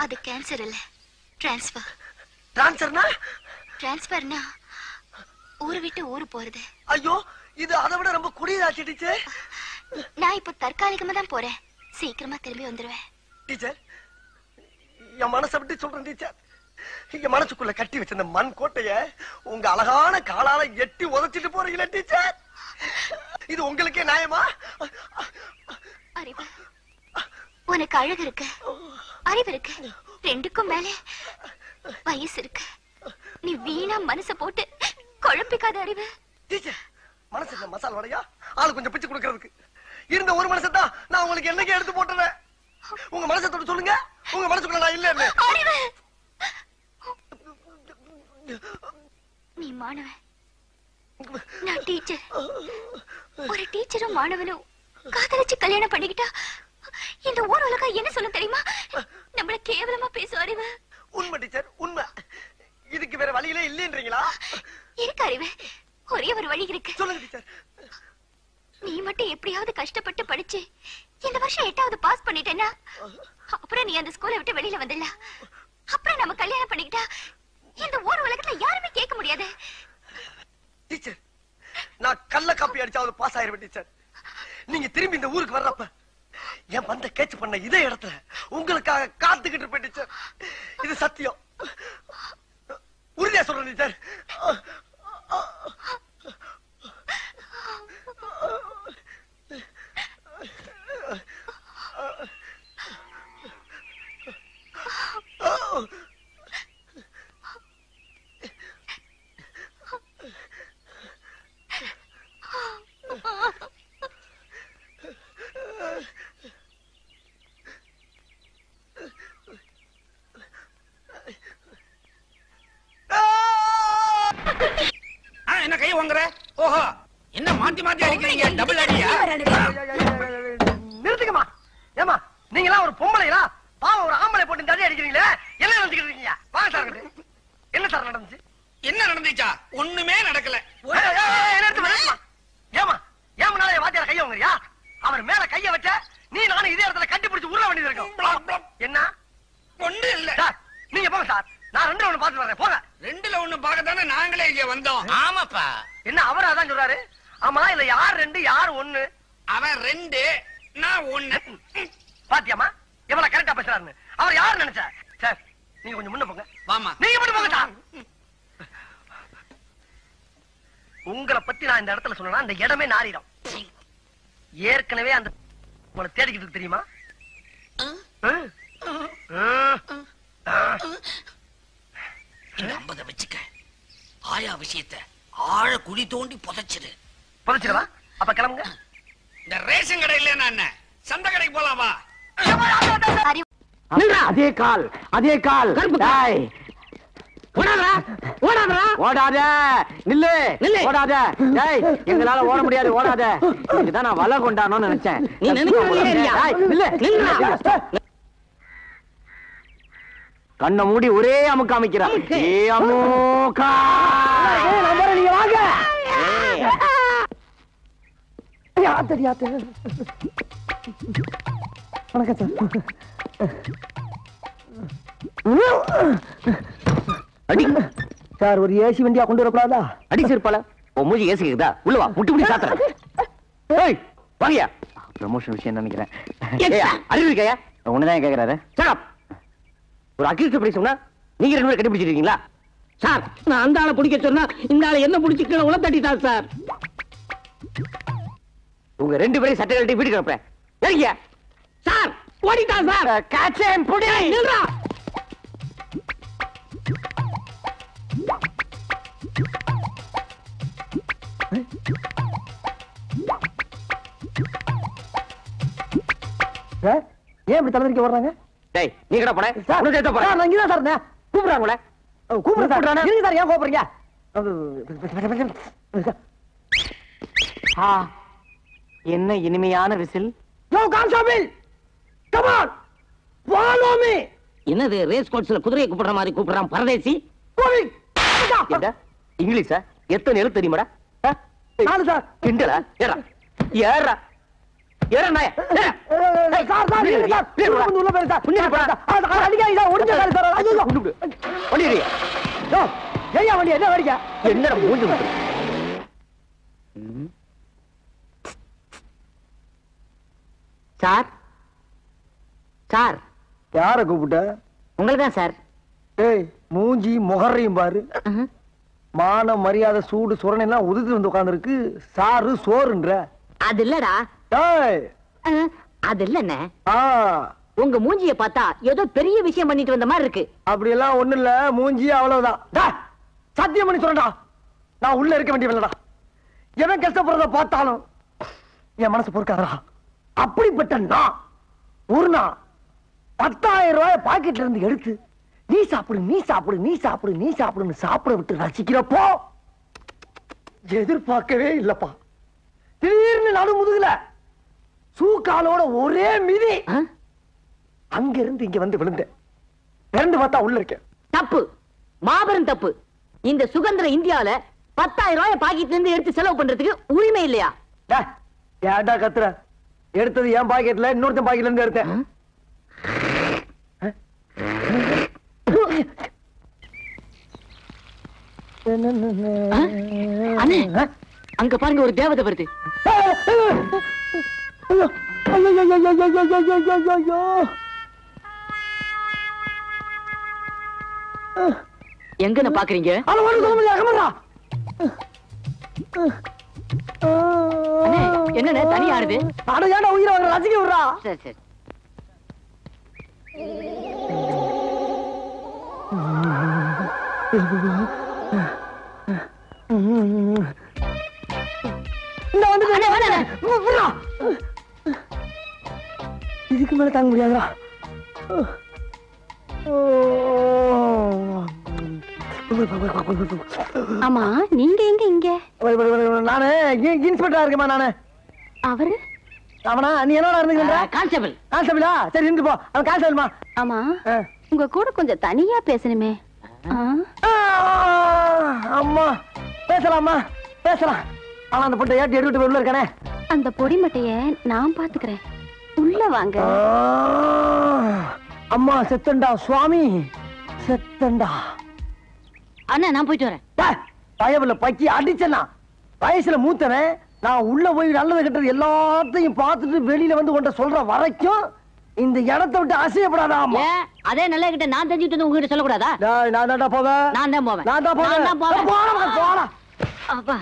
அது கேன்சர் இல்ல, டிரான்ஸ்பர். டிரான்ஸ்பர்னா? டிரான்ஸ்பர்னா ஊரை விட்டு ஊரு போறது. ஐயோ, இது அதை விட ரொம்ப குடியதாச்சு டீச்சர். நான் இப்ப தற்காலிகமா தான் போறேன், சீக்கிரமா திரும்பி வந்துருவேன். டீச்சர், என் மனசை விட்டு சொல்றேன் டீச்சர். என் மனசுக்குள்ள கட்டி வச்சிருந்த மண் கோட்டைய உங்க அழகான காலால எட்டி உதச்சிட்டு போறீங்களா டீச்சர்? இது உங்களுக்கே நியாயமா? அறிவு, உனக்கு அழகு இருக்கு, அறிவு இருக்கு, ரெண்டுக்கும் மேல வயசு இருக்கு. நீ வீணா மனச போட்டு குழம்பிக்காத அறிவு. டீச்சர், மனசுக்கு மசால் வடையா ஆளு கொஞ்சம் பிச்சு கொடுக்கறதுக்கு இருந்த ஒரு மனசை தான் நான் உங்களுக்கு என்னைக்கு எடுத்து போட்டுறேன். உங்க மனசை தொட்டு சொல்லுங்க, உங்க மனசுக்குள்ள நான் இல்ல. அறிவு, நீ மாணவன், நான் டீச்சர். ஒரு டீச்சரும் மாணவனும் காதலிச்சு கல்யாணம் பண்ணிக்கிட்டா இந்த ஊர் உலகம் என்ன சொல்ல தெரியுமா? நம்மள கேவலமா பேசும் அறிவு. உண்மை டீச்சர், உண்மை. இதுக்கு வேற வழியிலே இல்லைன்றீங்களா? இருக்கு அறிவு, ஒரே ஒரு வழி இருக்கு. சொல்லுங்க டீச்சர். நீ மட்டும் எப்படியாவது கஷ்டப்பட்டு படிச்சு இந்த வருஷம் 8வது பாஸ் பண்ணிட்டேன்னா அப்புறம் நீ அந்த ஸ்கூலை விட்டு வெளியில வந்துடலாம். அப்புறம் நம்ம கல்யாணம் பண்ணிக்கிட்டா இந்த ஊர் உலகத்துல யாருமே கேட்க முடியாது. டீச்சர், நான் கள்ள காப்பி அடிச்சாவது பாஸ் ஆயிருவேன் டீச்சர். நீங்க திரும்பி இந்த ஊருக்கு வர்றப்ப என் பந்த கேட்ச் பண்ண இதே இடத்துல உங்களுக்காக காத்துக்கிட்டு இருப்பேன் டீச்சர். இது சத்தியம், உறுதியா சொல்றேன் டீச்சர். என்ன கை வாங்குற? ஓஹோ, என்ன மாத்தி மாத்தி அடிக்கிறீங்க? டபுள் அடியா? நிக்கிறீங்களே என்ன நினைச்சுக்கிட்டு இருக்கீங்க வாங்க சார் என்ன சார் நடந்துச்சு என்ன நடந்துச்சா ஒண்ணுமே நடக்கல ஏமா ஏமனால வாத்தியார கைய வாங்குறியா அவர் மேல கைய வச்ச நீ நானும் இதே இடத்துல கட்டி பிடிச்சு உருள வேண்டியது இருக்கும் என்ன ஒண்ணு இல்ல நீங்க போங்க சார் நான் 2ல 1 பாத்து வரேன் போங்க 2ல 1 பார்க்கத்தானே நாங்களே இங்க வந்தோம் ஆமாப்பா என்ன அவர் அதான் சொல்றாரு ஆமா இல்ல யார் 2 யார் 1 அவன் 2 நான் 1 பாத்தியாமா எவ்வளவு கரெக்டா பேசுறாருன்னு அவர் யார் நினைச்சா சார் நீங்க கொஞ்சம் முன்ன போங்க வாமா நீங்க மட்டும் போங்க சார் உங்களை பத்தி நான் இந்த இடத்துல சொன்னா இந்த இடமே நாரிடும் ஏற்கனவே அந்த உங்களை தேடிக்கிட்டு தெரியுமா இந்த 50 வச்சுக்க ஆயா விஷயத்தை ஆழ குழி தோண்டி புதைச்சிரு புதைச்சிடவா அப்ப கிளம்புங்க இந்த ரேஷன் கடை இல்லையா என்ன சந்தை கடைக்கு போலாம் வா அதே கால் டேய். ஓடாத நில்லு ஓடாத டேய் எங்களால ஓட முடியாது ஓடாத இதுதான் நான் வலை கொண்டானோன்னு நினைச்சேன் நீ கண்ணை மூடி ஒரே அமுக்கு அமைக்கிறா ஏ அமுக்கா நீங்க வாங்க வணக்கம் சார் ஒரு ஏசி வண்டியா கொண்டு வரக்கூடாதா அடிச்சிருப்பால உன் மூஞ்சி ஏசி இருக்குதா உள்ள வா முட்டி முடி சாத்துறேன் ஏய் வாங்கயா ப்ரமோஷன் விஷயம் நினைக்கிறேன் அறிவு இருக்கையா ஒண்ணுதான் கேக்குறாரு ஒரு அக்யூஸ்ட் பிடி சொன்னா நீங்க 2 பேரும் கண்டுபிடிச்சிருக்கீங்களா சார் நான் அந்த ஆளை பிடிக்க சொன்னா இந்த ஆளை என்ன பிடிச்சி கீழே உள்ள தட்டிட்டார் சார் உங்க 2 பேரையும் சட்டை கட்டி வீட்டுக்கு அனுப்புறேன் ஏறியா சார் ஓடிட்டான் சார் காச்சேன் புடி நில்றா ஏன் இப்படி தலைவரிக்க வர்றாங்க டேய் நீ கடை போற சார் நான் இங்கதான் சார் கூப்பிடுறாங்களே கூப்பிடுறாங்க சார் ஏன் கோபுறீங்க என்ன இனிமையான விசில் என்னது ரேஸ் கோர்ஸ்ல குதிரையை கூப்பிடுற மாதிரி கூப்பிடுறான் பரதேசி இங்கிலீஷா எத்தனை எழுத்து தெரியுமாடா சார் கிண்டலா ஏறா ஏறா ஏறா நாய என்னடா மூஞ்சி சார் சார் யார கூப்பிட்ட உங்களுக்குதான் சார் ஏய் மூஞ்சி முகரையும் பாரு மான மரியாதை சூடு சுரணை எல்லாம் உதுத்து வந்து உட்கார்ந்து இருக்கு சாரு சோறுன்ற அது இல்லடா அது இல்லண்ணே உங்க மூஞ்சிய பார்த்தா ஏதோ பெரிய விஷயம் பண்ணிட்டு வந்த மாதிரி இருக்கு அப்படி எல்லாம் ஒண்ணு இல்ல மூஞ்சி அவ்வளவுதான் சத்தியம் பண்ணி சொல்றா நான் உள்ள இருக்க வேண்டியவளடா எவன் கஷ்டப்படுறத பார்த்தாலும் என் மனசு பொறுக்காதா அப்படிப்பட்ட நான் ஒரு நாள் 10,000 ரூபாய் பாக்கெட்ல இருந்து எடுத்து நீ சாப்பிடு நீ சாப்பிடு நீ சாப்பிடு நீ சாப்பிடுன்னு சாப்பிட விட்டு ரசிக்கிறப்போ எதிர்பார்க்கவே இல்லப்பா திடீர்னு நடு முதுகுல சூக்காலோட ஒரே மிதி அங்க இருந்து இங்க வந்து விழுந்தேன் பிறந்து பார்த்தா உள்ள இருக்கேன் தப்பு மாபெரும் தப்பு இந்த சுதந்திர இந்தியாவில 10,000 ரூபாய் பாக்கெட்ல இருந்து எடுத்து செலவு பண்றதுக்கு உரிமை இல்லையா ஏடா கத்துற எடுத்தது என் பாக்கெட்ல இன்னொருத்தன் பாக்கெட்ல இருந்து எடுத்தேன் அண்ணே அங்க பாருங்க ஒரு தேவதை வருது எங்க பாக்குறீங்க என்ன தனி ஆடுது அட ஏன்டா உயிரை வாங்குற ரசிக்க விடுறா சரி சரி இதுக்கு மேல தாங்க முடியாதுடா ஆமா நீங்க எங்க இங்க நானு இன்ஸ்பெக்டரா இருக்கேமா நானு அவரு அவனா நீ என்னடா இருந்துக்கிற கான்ஸ்டபிள் கான்ஸ்டபிளா சரி இருந்து போ அவன் கான்ஸ்டபிள்மா ஆமா உங்க கூட கொஞ்சம் தனியா பேசணுமே. அம்மா பேசலாமா? பேசலாம். ஆனா அந்த பொட்டை ஏட்டி எடுத்துட்டு உள்ள இருக்கானே. அந்த பொடி மட்டைய நான் பாத்துக்கிறேன். உள்ள வாங்க. அம்மா செத்தண்டா சுவாமி, செத்தண்டா. அண்ணா நான் போயிட்டு வரேன். பயவுல பக்கி அடிச்சனா வயசுல மூத்தவன். நான் உள்ள போய் நல்லது கெட்டது எல்லாத்தையும் பார்த்துட்டு வெளியில வந்து கொண்ட சொல்ற வரைக்கும் இந்த இடத்தை விட்டு அசையப்படாதா? அதே நல்ல கிட்ட நான் தெரிஞ்சுட்டு வந்து உங்ககிட்ட சொல்லக்கூடாதா? நான் தான்டா போவேன். நான் தான் போவேன். நான் தான் போவேன். போடா. அப்பா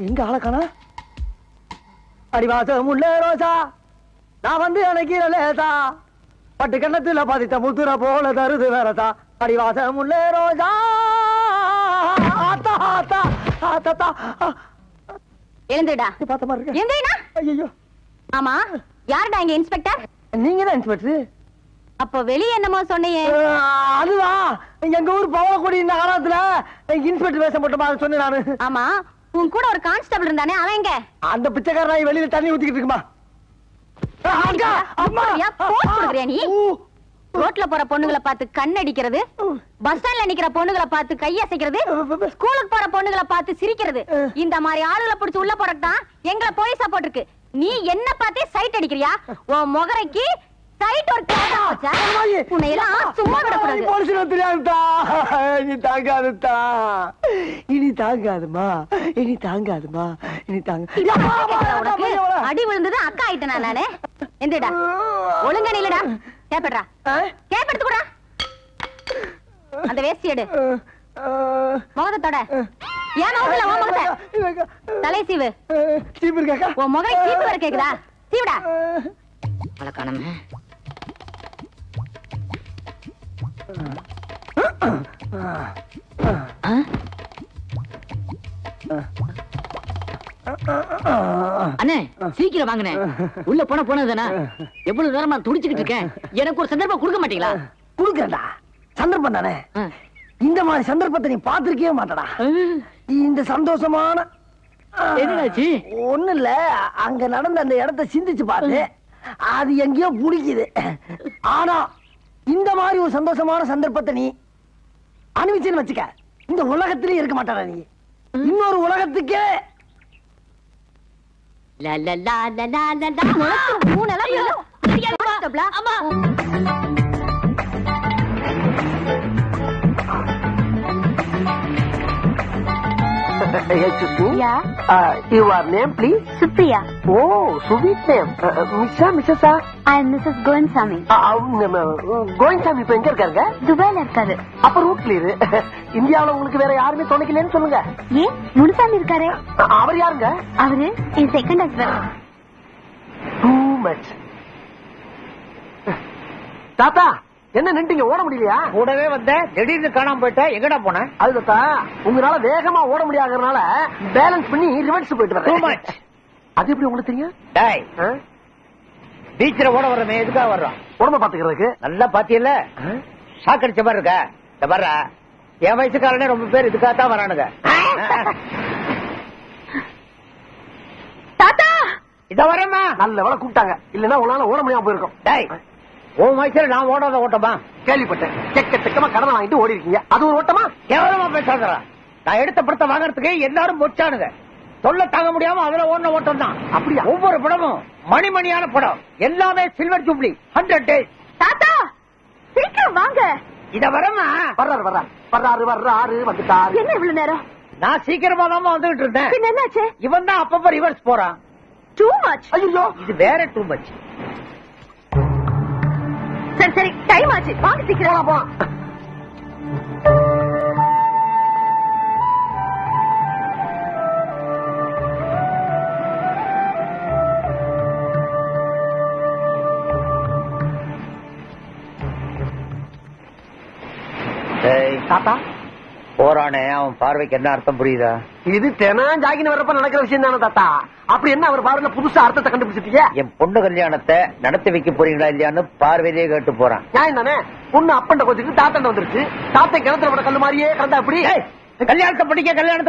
எங்க ஆளக்கானா? அடிவாசம் உள்ள ரோசா நான் வந்து எனக்கு லேசா பட்டு கண்ணத்துல பாதித்த முத்துற போல தருது வேறதா. அடிவாசம் உள்ள ரோசா ஆத்தா ஆத்தா ஆத்தா. எழுந்துடா. பார்த்த மாதிரி இருக்கு. எழுந்துடா. ஐயோ. ஆமா யாருடா இங்க இன்ஸ்பெக்டர்? நீங்க தான் இன்ஸ்பெக்டர். அப்ப வெளியே என்னமோ சொன்னையே? அதுதான் எங்க ஊர் பவளக்குடி நகரத்துல இன்ஸ்பெக்டர் வேஷம் போட்டு சொன்னேன் நானு. ஆமா உன் கூட ஒரு கான்ஸ்டபிள் இருந்தானே அவன் எங்க? அந்த பிச்சைக்காரன் வெளியில தண்ணி ஊத்திக்கிட்டு இருக்குமா? நீ ரோட்ல போற பொண்ணுகளை பார்த்து கண் அடிக்கிறது, பஸ் ஸ்டாண்ட்ல நிக்கிற பொண்ணுகளை பார்த்து கையசைக்கிறது, ஸ்கூலுக்கு போற பொண்ணுகளை பார்த்து சிரிக்கிறது, இந்த மாதிரி ஆளுகளை பிடிச்சு உள்ள போறதுதான் எங்களை போலீஸா போட்டிருக்கு. நீ என்ன பார்த்தே சைட் அடிக்கிறியா? உன் முகரைக்கு சைட் ஒரு கேடா வச்சா உன்னை எல்லாம் சும்மா விடக்கூடாது. போலீஸ் தெரியாதுதா. இனி தாங்காதுதா. இனி தாங்காதுமா. இனி தாங்காதுமா. இனி தாங்க. அடி விழுந்தது அக்கா ஆயிட்டேனா நானு? எந்தடா ஒழுங்கா நில்லுடா. கேப்படா கேப்படுத்து கூட. அந்த வேஷ்டி எடு. முகத்தோட ஏன் முகத்துல உன் முகத்தை தலை சீவு. சீப்பு இருக்காக்கா? உன் முகரை சீப்பு வர கேக்குதா? சீவுடா. அழகானமே. அண்ணே சீக்கிரம் வாங்கண்ணே. உள்ள போனதுதானே? எவ்வளவு நேரமா துடிச்சுக்கிட்டு இருக்கேன். எனக்கு ஒரு சந்தர்ப்பம் கொடுக்க மாட்டீங்களா? குடுக்கறடா. சந்தர்ப்பம் தானே. இந்த மாதிரி சந்தர்ப்பத்தை நீ பாத்திருக்கவே மாட்டடா. இந்த சந்தோஷமான என்னாச்சு? ஒண்ணு இல்ல, அங்க நடந்த அந்த இடத்தை சிந்திச்சு பாரு. அது எங்கேயோ புடிக்குது. ஆனா இந்த மாதிரி ஒரு சந்தோஷமான சந்தர்ப்பத்தை நீ அனுபவிச்சுன்னு வச்சுக்க, இந்த உலகத்திலே இருக்க மாட்டாடா நீ. இன்னொரு உலகத்துக்கே Your name, please? Supriya. Oh, sweet name. Missa, Mrs. I am Mrs. Goinsamy. Koyinsami இப்ப எங்க இருக்காருங்க? துபாயில இருக்காரு. அப்ப ரூட் கிளியர். இந்தியாவுல உங்களுக்கு வேற யாருமே துணைக்கலன்னு சொல்லுங்க. ஏன் முனுசாமி இருக்காரு? அவர் யாருங்க? அவரு என் செகண்ட் ஹஸ்பண்ட். Too much. தாத்தா என்ன நின்றுங்க? ஓட முடியலையா? கூடவே வந்த திடீர்னு காணாம போயிட்ட. எங்கடா போன? அது தாத்தா உங்களால வேகமா ஓட முடியாதனால பேலன்ஸ் பண்ணி ரிவர்ஸ் போயிட்டு வரேன். அது எப்படி உங்களுக்கு தெரியும்? டேய் பீச்ல ஓட வர்றமே எதுக்காக வர்றோம்? உடம்ப பாத்துக்கிறதுக்கு. நல்லா பாத்தியல்ல, சாக்கடிச்ச மாதிரி இருக்க. இந்த வர்ற என் வயசுக்காரனே ரொம்ப பேர் இதுக்காகத்தான் வரானுங்க. தாத்தா இத வரமா நல்ல வேலை கூப்பிட்டாங்க, இல்லன்னா உங்களால ஓட முடியாம போயிருக்கும். டேய் உன் வயசுல நான் ஓடாத ஓட்டமா? கேள்விப்பட்டேன். செக்கமா கடனை வாங்கிட்டு ஓடி இருக்கீங்க, அது ஒரு ஓட்டமா? கேவலமா பேசாதடா. நான் எடுத்த படத்தை வாங்கறதுக்கு எல்லாரும் மொச்சானுங்க. சொல்ல தாங்க முடியாம அதுல ஓடின ஓட்டம் தான். அப்படியா? ஒவ்வொரு படமும் மணிமணியான படம், எல்லாமே சில்வர் ஜூப்ளி 100 days. தாத்தா சீக்கிரம் வாங்க. இத வரமா வர்றாரு வந்துட்டாரு. என்ன இவ்வளவு நேரம்? நான் சீக்கிரமா தான் வந்துகிட்டு இருந்தேன். பின்ன என்னாச்சு? இவன் தான் அப்பப்ப ரிவர்ஸ் போறான். Too much. ஐயோ இது வேற டூ மச். சரி சரி டைம் ஆச்சு, வாங்க சீக்கிரம் போ. தாத்தா போறானே, அவன் பார்வைக்கு என்ன அர்த்தம் புரியுதா? இது தினம் ஜாகின் வர்றப்ப நடக்கிற விஷயம் தானே தாத்தா. அப்படி என்ன அவர் பார்வையில புதுசா அர்த்தத்தை கண்டுபிடிச்சிட்டீங்க? என் பொண்ணு கல்யாணத்தை நடத்தி வைக்க போறீங்களா இல்லையான்னு பார்வையிலேயே கேட்டு போறான். நியாயம் தானே. பொண்ணு அப்பண்ட கொஞ்சம் தாத்தண்ட வந்துருச்சு. தாத்தை கிணத்துல போட கல்லு மாதிரியே கிடந்தா அப்படி. கல்யாணத்தை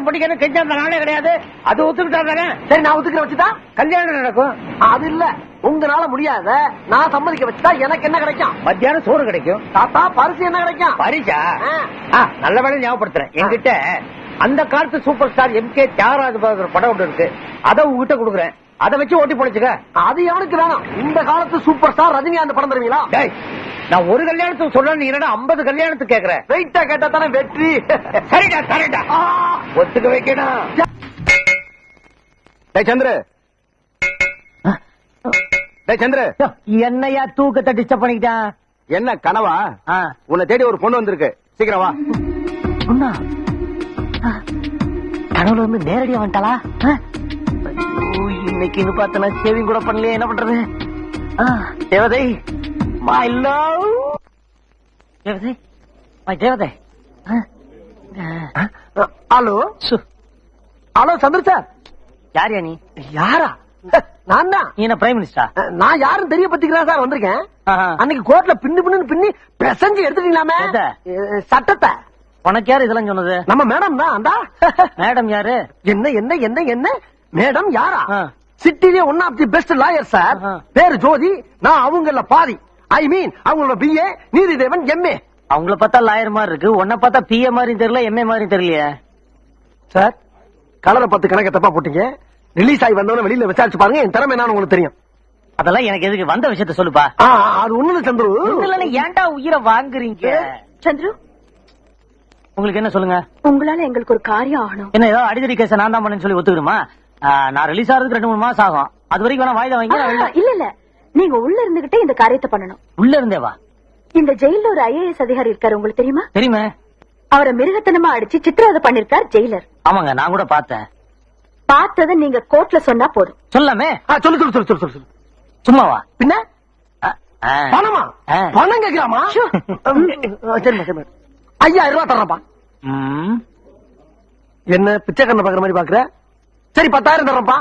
படிக்கன்னு கெஞ்ச அந்த நாளே கிடையாது. அது ஒத்துக்கிட்டா தானே. சரி நான் ஒத்துக்கிற வச்சுதான் கல்யாணம் நடக்கும். அது இல்ல, உங்களால முடியாத நான் சம்மதிக்க வச்சுட்டா எனக்கு என்ன கிடைக்கும்? மத்தியானம் சோறு கிடைக்கும். தாத்தா பரிசு என்ன கிடைக்கும்? பரிசா? நல்ல வேலை ஞாபகப்படுத்துறேன். என்கிட்ட அந்த காலத்து சூப்பர் ஸ்டார் MK தியாகராஜ படம் ஒன்று இருக்கு. அதை உங்ககிட்ட கொடுக்குறேன். அதை வச்சு ஓட்டி பொழைச்சுக்க. அது எவனுக்கு வேணும்? இந்த காலத்து சூப்பர் ஸ்டார் ரஜினிகாந்த் படம் தருவீங்களா? நான் ஒரு கல்யாணத்துக்கு சொல்றேன், நீ என்னடா 50 கல்யாணத்துக்கு கேக்குறேன். வெயிட்டா கேட்டா தானே வெற்றி. சரிடா சரிடா, ஒத்துக்க வைக்கணும். சந்திர சந்திர, என்னையா தூக்கத்தை டிஸ்டர்ப் பண்ணிக்கிட்டான்? என்ன கனவா? உன்னை தேடி ஒரு பொண்ணு வந்திருக்கு, சீக்கிரம் வா. பொண்ணா? கனவுல வந்து நேரடியா வந்துட்டாளா? இன்னைக்கு பார்த்தா சேவிங் கூட பண்ணலையே, என்ன பண்றது? தேவதை, மை லவ். தேவதை, மை தேவதை. ஹலோ ஹலோ சந்திர சார். யாரியா நீ? யாரா? நான் தான். நீ என்ன பிரைம் மினிஸ்டரா? நான் யாரும் தெரிய பத்திக்கிறேன் சார் வந்திருக்கேன். அன்னைக்கு கோர்ட்ல பின்னு பிரசஞ்சு எடுத்துட்டீங்களாமே சட்டத்தை. உனக்கு யாரு இதெல்லாம் சொன்னது? நம்ம மேடம் தான். அந்த மேடம் யாரு? என்ன என்ன என்ன என்ன மேடம் யாரா? சிட்டிலே one of the best lawyer sir. பேரு ஜோதி. நான் அவங்கள பாதி. ஐ மீன் அவங்களோட BA, நீதிதேவன் MA. அவங்கள பார்த்தா லாயர் மாதிரி இருக்கு, உன்னை பார்த்தா PA மாதிரி தெரியல, MA மாதிரி தெரியலையே சார். கலரை 10 கணக்க தப்பா போட்டீங்க. ரிலீஸ் ஆகி வந்தவன வெளியில விசாரிச்சு பாருங்க, என் திறமை என்னன்னு உங்களுக்கு தெரியும். அதெல்லாம் எனக்கு எதுக்கு, வந்த விஷயத்த சொல்லுப்பா. அது ஒண்ணு சந்துரு. ஏன்டா உயிரை வாங்குறீங்க? சந்துரு, உங்களுக்கு என்ன சொல்லுங்க? உங்களால எங்களுக்கு ஒரு காரியம் ஆகணும். என்ன ஏதோ அடிதடி கேஸ நான் தான் பண்ணேன்னு சொல்லி ஒத்துக்கணுமா? நான் ரிலீஸ் ஆகிறதுக்கு 2-3 மாசம் ஆகும். அது வரைக்கும் வேணா வாய்தா வாங்கி. இல்ல இல்ல, நீங்க உள்ள இருந்துகிட்டே இந்த காரியத்தை பண்ணணும். உள்ள இருந்தே வா. இந்த ஜெயில ஒரு IAS அதிகாரி இருக்காரு, உங்களுக்கு தெரியுமா? தெரியுமே. அவரை மிருகத்தனமா அடிச்சு சித்திரவதை பண்ணிருக்கார் ஜெயிலர். ஆமாங்க, நான் கூட பார்த்தேன். பார்த்ததை நீங்க கோர்ட்ல சொன்னா போதும். சொல்லாமே. சொல்லு சொல்லு சொல்லு சொல்லு சொல்லு. சும்மாவா? பின்ன பணமா? பணம் கேட்கலாமா? சரி சரி, 5000 ரூபாய் தர்றப்பா. என்ன பிச்சைக்காரனை பாக்குற மாதிரி பாக்குற? சரி 10,000 தர்றப்பா.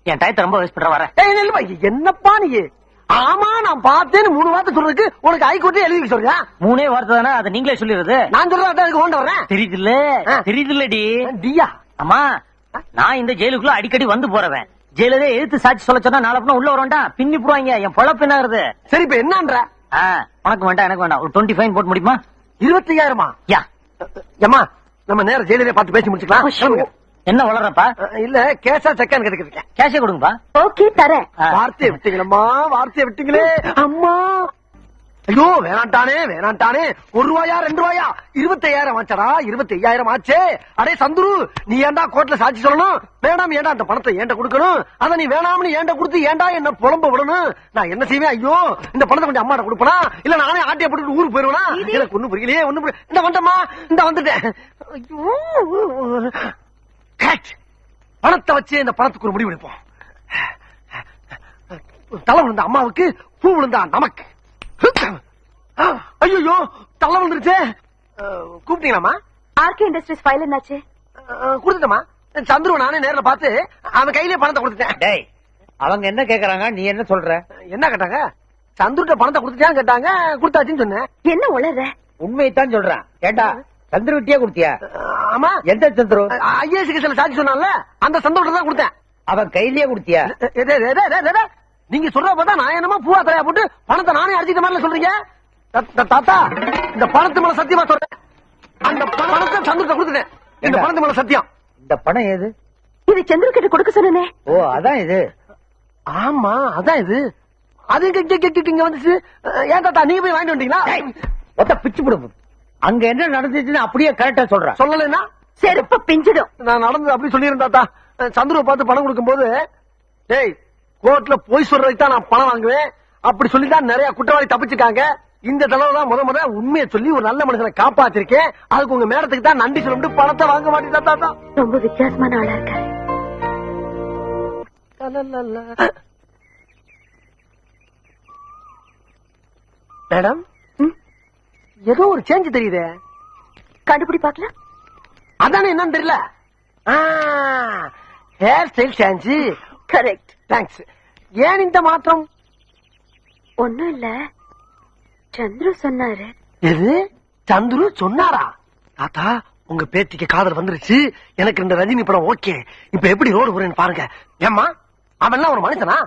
என் டயத்தை ரொம்ப வேஸ்ட் பண்ற. வரேன். என்னப்பா நீ? ஆமா நான் பார்த்தேன்னு 3 வார்த்தை சொல்றதுக்கு உனக்கு ஹைகோர்ட்டே எழுதி சொல்றியா? 3 வார்த்தை தானே, அதை நீங்களே சொல்லிடுறது. நான் சொல்றேன் கொண்டு வரேன். தெரியுதுல்ல? தெரியுதுல்லடி டியா? ஆமா, நான் இந்த ஜெயிலுக்குள்ள அடிக்கடி வந்து போறவன். ஜெயிலே எதிர்த்து சாட்சி சொல்ல சொன்னா நாளை உள்ள வரண்டா பின்னி போடுவாங்க. என் பொழப்பு என்ன ஆகுது? சரி இப்ப என்னன்ற? உனக்கு வேண்டாம் எனக்கு வேண்டாம். ஒரு 20 ஃபைன் போட்டு முடியுமா? 25,000? யா ஏமா, நம்ம நேரம் ஜெயிலே பார்த்து பேசி முடிச்சுக்கலாம். என்ன வளர்றப்பா? இல்ல கேஷா செக்கான்னு கேட்டுக்கிட்டு. கேஷே கொடுங்கப்பா. ஓகே தரேன். வார்த்தையை விட்டீங்களம்மா, வார்த்தையை விட்டீங்களே அம்மா. ஐயோ வேணாண்டானே வேணாண்டானே. 1 ரூபாயா 2 ரூபாயா? 25,000 ஆச்சடா. 25,000 ஆச்சே. அடே சந்துரு, நீ ஏன்டா கோர்ட்ல சாட்சி சொல்லணும்? வேணாம் ஏன்டா அந்த பணத்தை ஏன்ட கொடுக்கணும்? அத நீ வேணாம்னு ஏன்ட கொடுத்து ஏன்டா என்ன புலம்ப விடணும்? நான் என்ன செய்வேன்? ஐயோ இந்த பணத்தை கொஞ்சம் அம்மாட்ட கொடுப்பனா, இல்ல நானே ஆட்டிய போட்டு ஊருக்கு போயிருவேனா? எனக்கு ஒண்ணும் புரியலையே, ஒண்ணும் இந்த வந்துட்டமா, இந்த வந்துட்டேன். ஐயோ பணத்தை வச்சு இந்த பணத்துக்கு ஒரு முடிவு எடுப்போம். தலை விழுந்த அம்மாவுக்கு பூ விழுந்தா நமக்கு. ஐயோ தலை விழுந்துருச்சு. கூப்பிட்டீங்களாமா? ஆர்கே இண்டஸ்ட்ரீஸ் ஃபைல் என்னாச்சு? கொடுத்துட்டமா. சந்துரு நானே நேரில் பார்த்து அவன் கையிலே பணத்தை கொடுத்துட்டேன். டேய், அவங்க என்ன கேக்குறாங்க, நீ என்ன சொல்ற? என்ன கேட்டாங்க? சந்துருட்ட பணத்தை கொடுத்துட்டான்னு கேட்டாங்க. கொடுத்தாச்சுன்னு சொன்னேன். என்ன உளற? உண்மையைத்தான் சொல்றான். கேட்டா சந்துரு விட்டியா கொடுத்தியா? ஆமா. எந்த சந்துரு? ஐஏஎஸ் கேஸ்ல சாட்சி சொன்னால அந்த சந்தோஷம் தான் கொடுத்தேன். அவன் கையிலேயே கொடுத்தியா? நீங்க சொல்ற பார்த்தா நான் என்னமா பூவா தலையா போட்டு பணத்தை நானே அடிச்சிட்ட மாதிரி சொல்றீங்க. தாத்தா இந்த பணத்து மேல சத்தியமா சொல்றேன், அந்த பணத்தை சந்துருட்ட கொடுத்துட்டேன். இந்த பணத்து மேல சத்தியம். இந்த பணம் ஏது? இது சந்துரு கிட்ட கொடுக்க சொன்னே. ஓ அதான் இது. ஆமா அதான் இது. அது இங்க வந்துச்சு. ஏன் தாத்தா நீங்க போய் வாங்கிட்டு வந்தீங்களா? ஒத்த பிச்சு போடு. அங்க என்ன நடந்துச்சுன்னு அப்படியே கரெக்டா சொல்றேன். சொல்லலைன்னா செருப்ப பிஞ்சிடும். நான் நடந்தது அப்படி சொல்லிருந்தேன் தாத்தா. சந்துருவை பார்த்து பணம் கொடுக்கும் போது, டேய் கோர்ட்ல போய் சொல்றதுக்கு தான் நான் பணம் வாங்குவேன் அப்படி சொல்லிதான் நிறைய குற்றவாளி தப்பிச்சுக்காங்க. இந்த தடவை தான் முத உண்மையை சொல்லி ஒரு நல்ல மனுஷனை காப்பாத்திருக்கேன். அதுக்கு உங்க மேடத்துக்கு தான் நன்றி சொல்லிட்டு பணத்தை வாங்க மாட்டேன் தாத்தா. ரொம்ப வித்தியாசமான ஆளா இருக்காரு. மேடம் ஏதோ ஒரு சேஞ்ச் தெரியுது. கண்டுபிடி பாக்கலாம். அதானே என்னன்னு தெரியல. Hair style change. Correct. Thanks. ஏன் இந்த மாற்றம்? ஒண்ணும் இல்ல, சந்துரு சொன்னாரு. எது? சந்துரு சொன்னாரா? தாத்தா உங்க பேத்திக்கு காதல் வந்துருச்சு. எனக்கு இந்த ரஜினி படம் ஓகே. இப்ப எப்படி ரோடு போறேன்னு பாருங்க. ஏம்மா அவன் ஒரு மனுஷனா?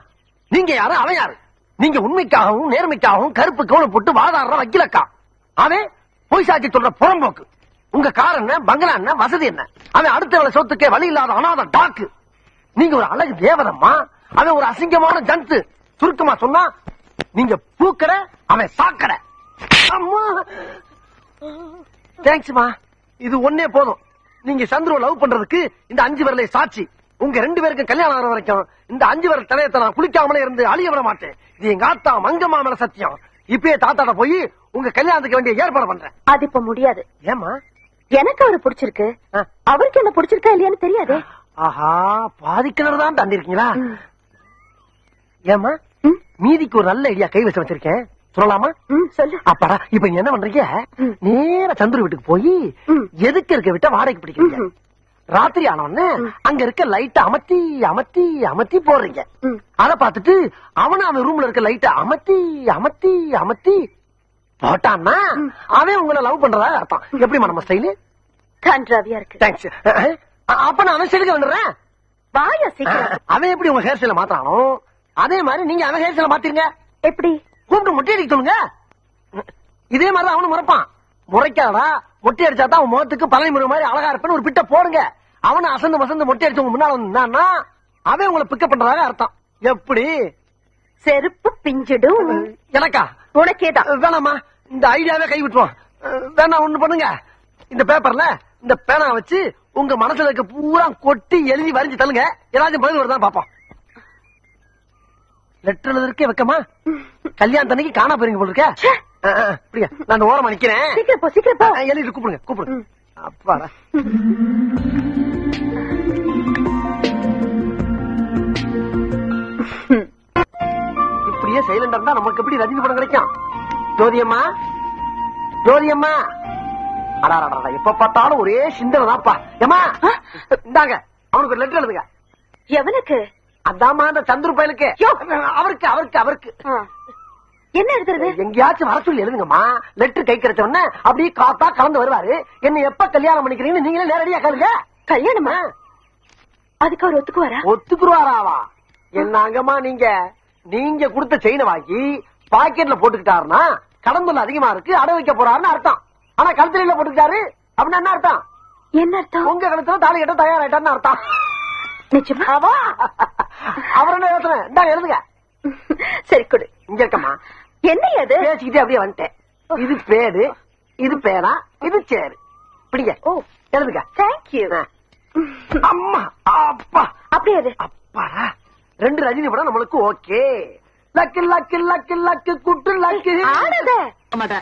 நீங்க யாரு அவன் யாரு? நீங்க உண்மைக்காகவும் நேர்மைக்காகவும் கருப்பு கவுனம் போட்டு வாதாடுற வக்கீலக்கா. அவன் பொய் சாட்சி சொல்ற புறம்போக்கு. உங்க கார் என்ன, பங்களா என்ன, வசதி என்ன? அவன் அடுத்த வேலை சொத்துக்கே வழி இல்லாத அனாத டாக்கு. நீங்க ஒரு அழகு தேவதம்மா, அவன் ஒரு அசிங்கமான ஜந்து. சுருக்கமா சொன்னா நீங்க பூக்கடை, அவன் சாக்கடை. அம்மா தேங்க்ஸ்மா, இது ஒன்னே போதும். நீங்க சந்துருவ லவ் பண்றதுக்கு இந்த 5 விரலை சாட்சி. உங்க 2 பேருக்கு கல்யாணம் ஆகிற வரைக்கும் இந்த 5 விரல் தலையத்தை நான் குளிக்காமலே இருந்து அழிய விட மாட்டேன். இது எங்க ஆத்தா மங்கம்மா மேல சத்தியம். இப்பயே தாத்தாட்ட போய் உங்க கல்யாணத்துக்கு வேண்டிய ஏற்பாடு பண்றேன். அது இப்ப முடியாது. ஏமா? எனக்கு அவரு பிடிச்சிருக்கு, அவருக்கு என்ன பிடிச்சிருக்கா இல்லையான்னு தெரியாது. ஆஹா, பாதிக்கிணறு தான் தாண்டி இருக்கீங்களா? ஏமா, மீதிக்கு ஒரு நல்ல ஐடியா கை வச்சு வச்சிருக்கேன், சொல்லலாமா? சொல்லு. அப்பாடா, இப்ப நீங்க என்ன பண்றீங்க? நேரா சந்துரு வீட்டுக்கு போய் எதுக்கு இருக்க விட்ட வாடகைக்கு பிடிக்கிறீங்க. ராத்திரி ஆனவொன்னு அங்க இருக்க லைட்ட அமர்த்தி அமர்த்தி அமர்த்தி போடுறீங்க. அத பாத்துட்டு அவன் ரூம்ல இருக்க லைட்ட அமர்த்தி அமர்த்தி அமர்த்தி போட்டான்னா அவன் உங்களை லவ் பண்றதா அர்த்தம். எப்படி நம்ம ஸ்டைலு? கன்றாவியா இருக்கு. தேங்க்ஸ். அப்ப நான் அவன் ஸ்டைலுக்கு வந்துடுறேன். வாயா சீக்கிரம். அவன் எப்படி உங்க ஹேர் ஸ்டைல மாத்தானோ அதே மாதிரி நீங்க அவன் ஹேர் ஸ்டைல மாத்திருங்க. எப்படி? கூப்பிட்டு மொட்டை அடிக்க சொல்லுங்க. இதே மாதிரிதான் அவனும் முறைப்பான். முறைக்காதா, மொட்டை அடிச்சா தான் அவன் முகத்துக்கு பழனி முறை மாதிரி அழகா இருப்பேன்னு ஒரு பிட்ட போடுங்க. அவனை அசந்து மசந்து மொட்டை அடிச்சவங்க முன்னால வந்து அவன் உங்களை பிக்கப் பண்றதாக அர்த்தம். எப்படி? செருப்பு பிஞ்சிடும். எனக்கா? உனக்கேதான். வேணாமா, இந்த ஐடியாவே கை விட்டுருவான். வேணா ஒண்ணு பண்ணுங்க, இந்த பேப்பர்ல இந்த பேனா வச்சு உங்க மனசுல இருக்க பூரா கொட்டி எழுதி வரைஞ்சு தள்ளுங்க. ஏதாச்சும் பதில் வருதான் பாப்போம். லெட்டர் எழுதுறதுக்கே வைக்கமா? கல்யாணத்தன்னைக்கு காணா போறீங்க போல இருக்க. நான் ஓரமா நிக்கிறேன். சீக்கிரம் போ, சீக்கிரம் போ. எழுதி கூப்பிடுங்க, கூப்பிடுங்க. அப்பாடா. இப்படியே சைலண்டா இருந்தா நமக்கு எப்படி ரஜினி படம் கிடைக்கும்? ஜோதியம்மா, ஜோதியம்மா. அடாடா, எப்ப பார்த்தாலும் ஒரே சிந்தனை தான்ப்பா. ஏமா, இந்தாங்க அவனுக்கு ஒரு லெட்டர் எழுதுங்க. எவனுக்கு? அதாமா அந்த சந்துரு பயலுக்கு. அவருக்கு அவருக்கு அவருக்கு என்ன எழுதுறது? எங்கேயாச்சும் வர சொல்லி எழுதுங்கம்மா. லெட்டர் கை கிடைச்ச உடனே அப்படியே காத்தா கலந்து வருவாரு. என்ன எப்ப கல்யாணம் பண்ணிக்கிறீங்கன்னு நீங்களே நேரடியா கேளுங்க. கல்யாணமா? அதுக்கு அவர் ஒத்துக்குவாரா? ஒத்துக்குருவாராவா? என்னங்கம்மா நீங்க நீங்க கொடுத்த செயினை வாங்கி பாக்கெட்ல போட்டுக்கிட்டாருன்னா கடன் தொல்லை அதிகமா இருக்கு, அடை வைக்க போறாருன்னு அர்த்தம். ஆனா கழுத்துல போட்டுக்கிட்டாரு அப்படின்னா என்ன அர்த்தம்? என்ன அர்த்தம்? உங்க கழுத்துல தாலி கட்ட தயாராயிட்டான்னு அர்த்தம். நிச்சயமா? அவர் என்ன யோசனை? இந்தாங்க எழுதுங்க. சரி கொடு. இங்க இருக்கம்மா. என்ன அது? பேசிக்கிட்டே அப்படியே வந்துட்டேன். இது பேரு, இது பேனா, இது சேரு. பிடிங்க. ஓ, எழுதுங்க. தேங்க்யூ. அம்மா, அப்பா. அப்படியே அது. அப்பாடா, 2 ரஜினி படம் நம்மளுக்கு okay. Luck luck luck luck good luck. ஆனத